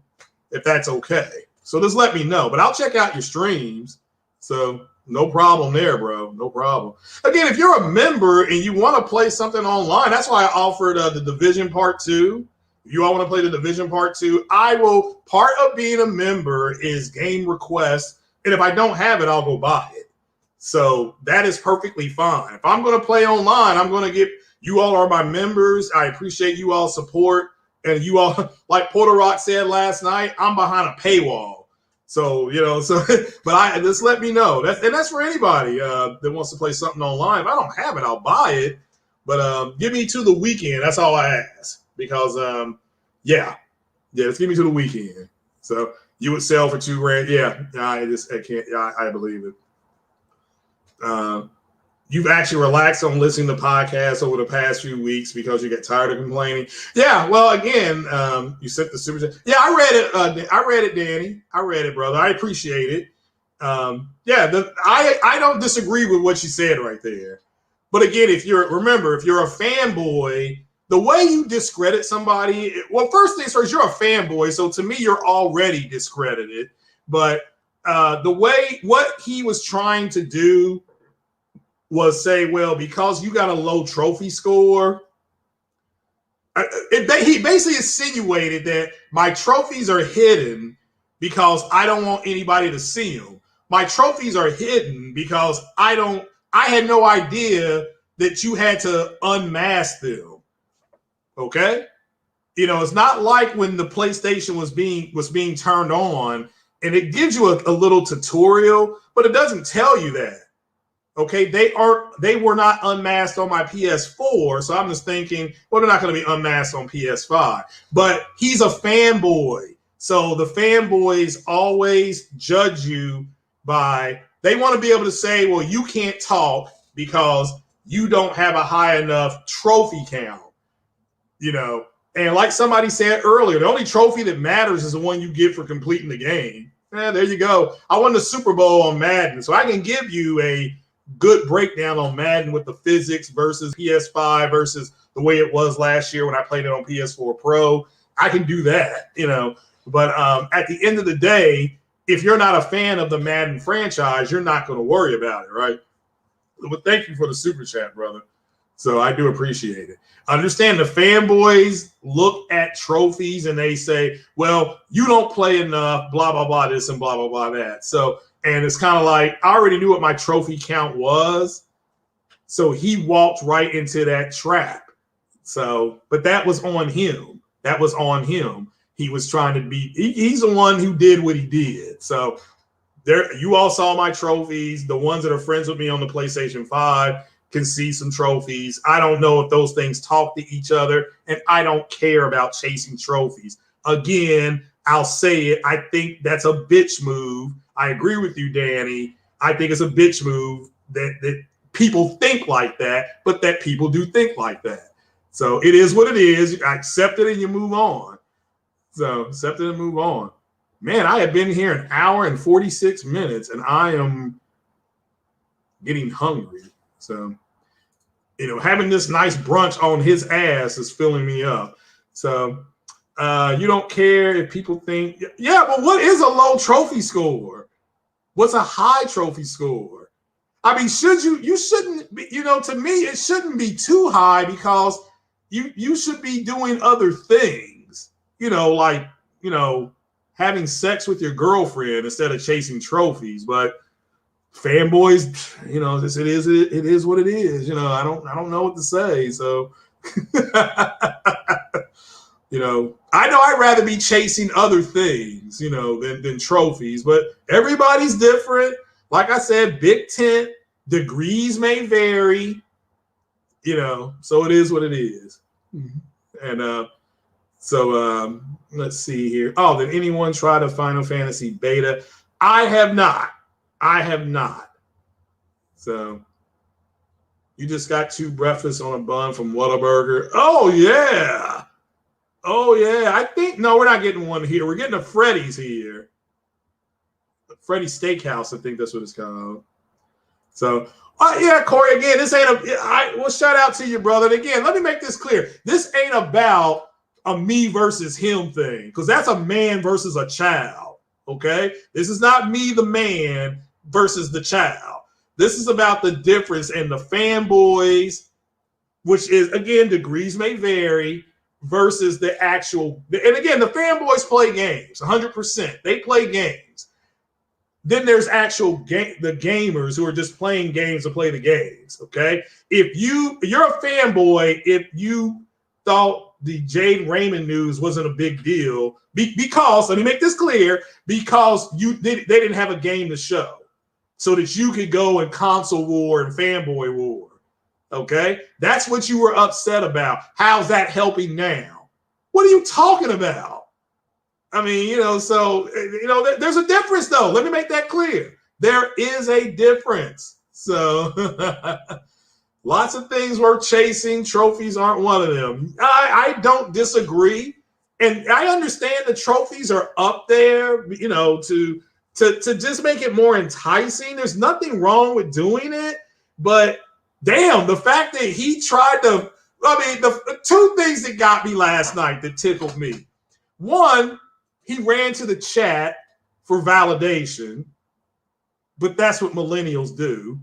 if that's okay. So just let me know. But I'll check out your streams. So no problem there, bro. No problem. Again, if you're a member and you want to play something online, that's why I offered the Division Part 2. If you all want to play the Division Part 2, part of being a member is game requests. And if I don't have it, I'll go buy it. So that is perfectly fine. If I'm going to play online, I'm going to get you all are my members. I appreciate you all support. And you all, like Porter Rock said last night, I'm behind a paywall. So, but just let me know. That's for anybody that wants to play something online. If I don't have it, I'll buy it. But give me to the weekend. That's all I ask. Because, just give me to the weekend. So. You would sell for $2,000. Yeah, I can't. Yeah, I believe it. You've actually relaxed on listening to podcasts over the past few weeks because you get tired of complaining. Yeah, well, again, you sent the super chat. Yeah, I read it. I read it, Danny. I read it, brother. I appreciate it. I don't disagree with what you said right there. But again, if you're a fanboy. The way you discredit somebody, well, first things first, you're a fanboy, so to me, you're already discredited. But what he was trying to do was say, well, because you got a low trophy score, he basically insinuated that my trophies are hidden because I don't want anybody to see them. My trophies are hidden because I had no idea that you had to unmask them. Okay, it's not like when the PlayStation was being turned on, and it gives you a little tutorial, but it doesn't tell you that. Okay, they were not unmasked on my PS4, so I'm just thinking, well, they're not going to be unmasked on PS5. But he's a fanboy, so the fanboys always judge you by they want to be able to say, well, you can't talk because you don't have a high enough trophy count, you know. And like somebody said earlier, the only trophy that matters is the one you get for completing the game. There you go. I won the Super Bowl on Madden, so I can give you a good breakdown on Madden with the physics versus PS5 versus the way it was last year when I played it on PS4 Pro. I can do that, you know. But at the end of the day, if you're not a fan of the Madden franchise, you're not going to worry about it, right? But thank you for the super chat, brother. So I do appreciate it. Understand the fanboys look at trophies and they say, well, you don't play enough, blah, blah, blah, this and blah, blah, blah, that. So, and it's kind of like, I already knew what my trophy count was. So he walked right into that trap. So, but that was on him. That was on him. He was trying to be, he's the one who did what he did. So there, you all saw my trophies. The ones that are friends with me on the PlayStation 5 can see some trophies. I don't know if those things talk to each other, and I don't care about chasing trophies. Again, I'll say it. I think that's a bitch move. I agree with you, Danny. I think it's a bitch move that people think like that, but that people do think like that. So it is what it is. I accept it and you move on. So accept it and move on. Man, I have been here an hour and 46 minutes, and I am getting hungry. So, you know, having this nice brunch on his ass is filling me up. So you don't care if people think, yeah, but what is a low trophy score? What's a high trophy score? I mean, you shouldn't be, you know, to me, it shouldn't be too high because you should be doing other things, you know, like, you know, having sex with your girlfriend instead of chasing trophies. But fanboys, you know, it is what it is. You know, I don't know what to say. So, you know, I know I'd rather be chasing other things, you know, than trophies. But everybody's different. Like I said, big tent, degrees may vary. You know, so it is what it is. And so let's see here. Oh, did anyone try the Final Fantasy beta? I have not. I have not. So you just got 2 breakfasts on a bun from Whataburger. Oh, yeah. Oh, yeah. I think, no, we're not getting one here. We're getting a Freddy's here. Freddy's Steakhouse, I think that's what it's called. So, yeah, Corey, again, this ain't well, shout out to you, brother. And again, let me make this clear. This ain't about a me versus him thing, because that's a man versus a child, okay? This is not me, the man, versus the child. This is about the difference in the fanboys, which is, again, degrees may vary, versus the actual, and again, the fanboys play games, 100%. They play games. Then there's actual the gamers who are just playing games to play the games, okay? If you're a fanboy, if you thought the Jade Rain news wasn't a big deal, because, let me make this clear, because they didn't have a game to show so that you could go in console war and fanboy war, okay? That's what you were upset about. How's that helping now? What are you talking about? I mean, you know, so, you know, there's a difference, though. Let me make that clear. There is a difference. So lots of things worth chasing. Trophies aren't one of them. I don't disagree. And I understand the trophies are up there, you know, to just make it more enticing. There's nothing wrong with doing it. But damn, the fact that he tried to, I mean, the 2 things that got me last night that tickled me. One, he ran to the chat for validation, but that's what millennials do.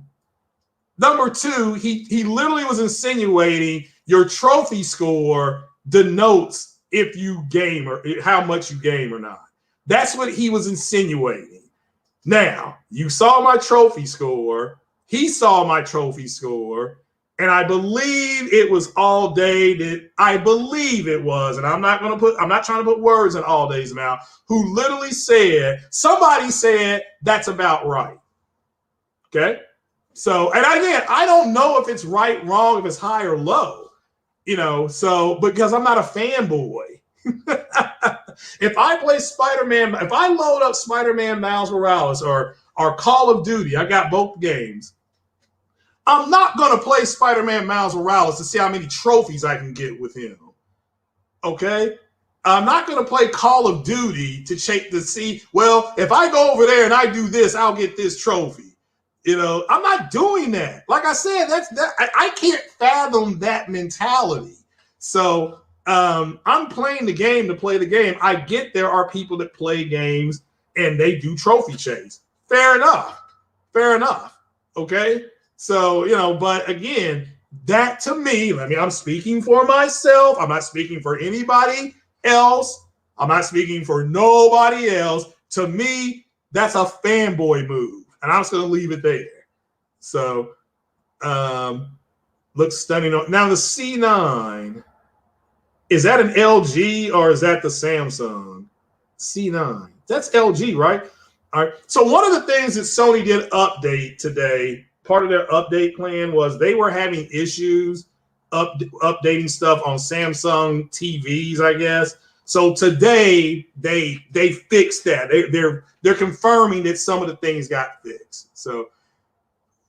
Number 2, he literally was insinuating your trophy score denotes if you game or how much you game or not. That's what he was insinuating. Now, you saw my trophy score. He saw my trophy score. And I believe it was All Day that I believe it was, and I'm not trying to put words in All Day's mouth, who literally said, somebody said that's about right. Okay? So, and again, I don't know if it's right, wrong, if it's high or low, you know, so, because I'm not a fanboy. If I play Spider-Man, if I load up Spider-Man Miles Morales or Call of Duty, I got both games. I'm not going to play Spider-Man Miles Morales to see how many trophies I can get with him. Okay? I'm not going to play Call of Duty to see, well, if I go over there and I do this, I'll get this trophy. You know, I'm not doing that. Like I said, I can't fathom that mentality. So I'm playing the game to play the game. I get there are people that play games and they do trophy chase. Fair enough. Fair enough. Okay? So, you know, but again, that to me, I mean, I'm speaking for myself. I'm not speaking for anybody else. I'm not speaking for nobody else. To me, that's a fanboy move. And I'm just going to leave it there. So, looks stunning. Now, the C9, is that an LG or is that the Samsung? C9. That's LG, right? All right. So, one of the things that Sony did update today, part of their update plan was they were having issues updating stuff on Samsung TVs, I guess. So today they fixed that. They're confirming that some of the things got fixed. So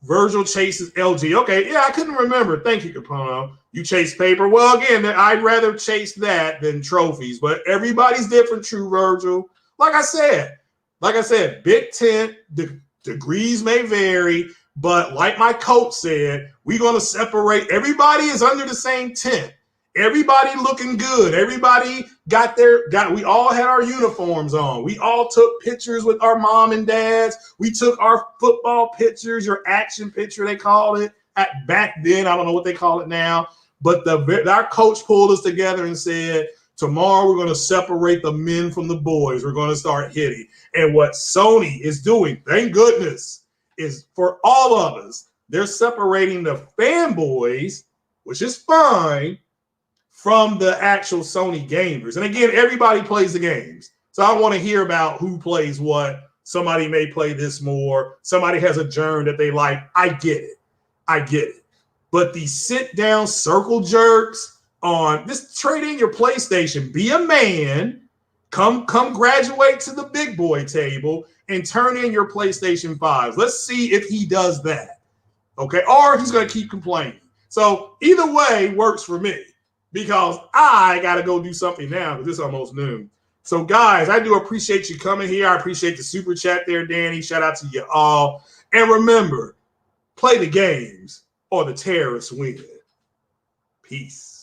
Virgil chases LG. Okay, yeah, I couldn't remember. Thank you, Capono. You chase paper. Well, again, I'd rather chase that than trophies, but everybody's different, True Virgil. Like I said, big tent, the degrees may vary, but like my coach said, we're going to separate. Everybody is under the same tent. Everybody looking good. Everybody we all had our uniforms on. We all took pictures with our mom and dads. We took our football pictures, your action picture, they called it back then. I don't know what they call it now. But our coach pulled us together and said, tomorrow we're going to separate the men from the boys. We're going to start hitting. And what Sony is doing, thank goodness, is for all of us, they're separating the fanboys, which is fine, from the actual Sony gamers. And again, everybody plays the games. So I want to hear about who plays what. Somebody may play this more. Somebody has a germ that they like. I get it. But the sit-down circle jerks on this, trade in your PlayStation, be a man, come graduate to the big boy table and turn in your PlayStation 5s. Let's see if he does that. Okay? Or he's going to keep complaining. So either way works for me, because I got to go do something now because it's almost noon. So, guys, I do appreciate you coming here. I appreciate the super chat there, Danny. Shout out to you all. And remember, play the games or the terrorists win. Peace.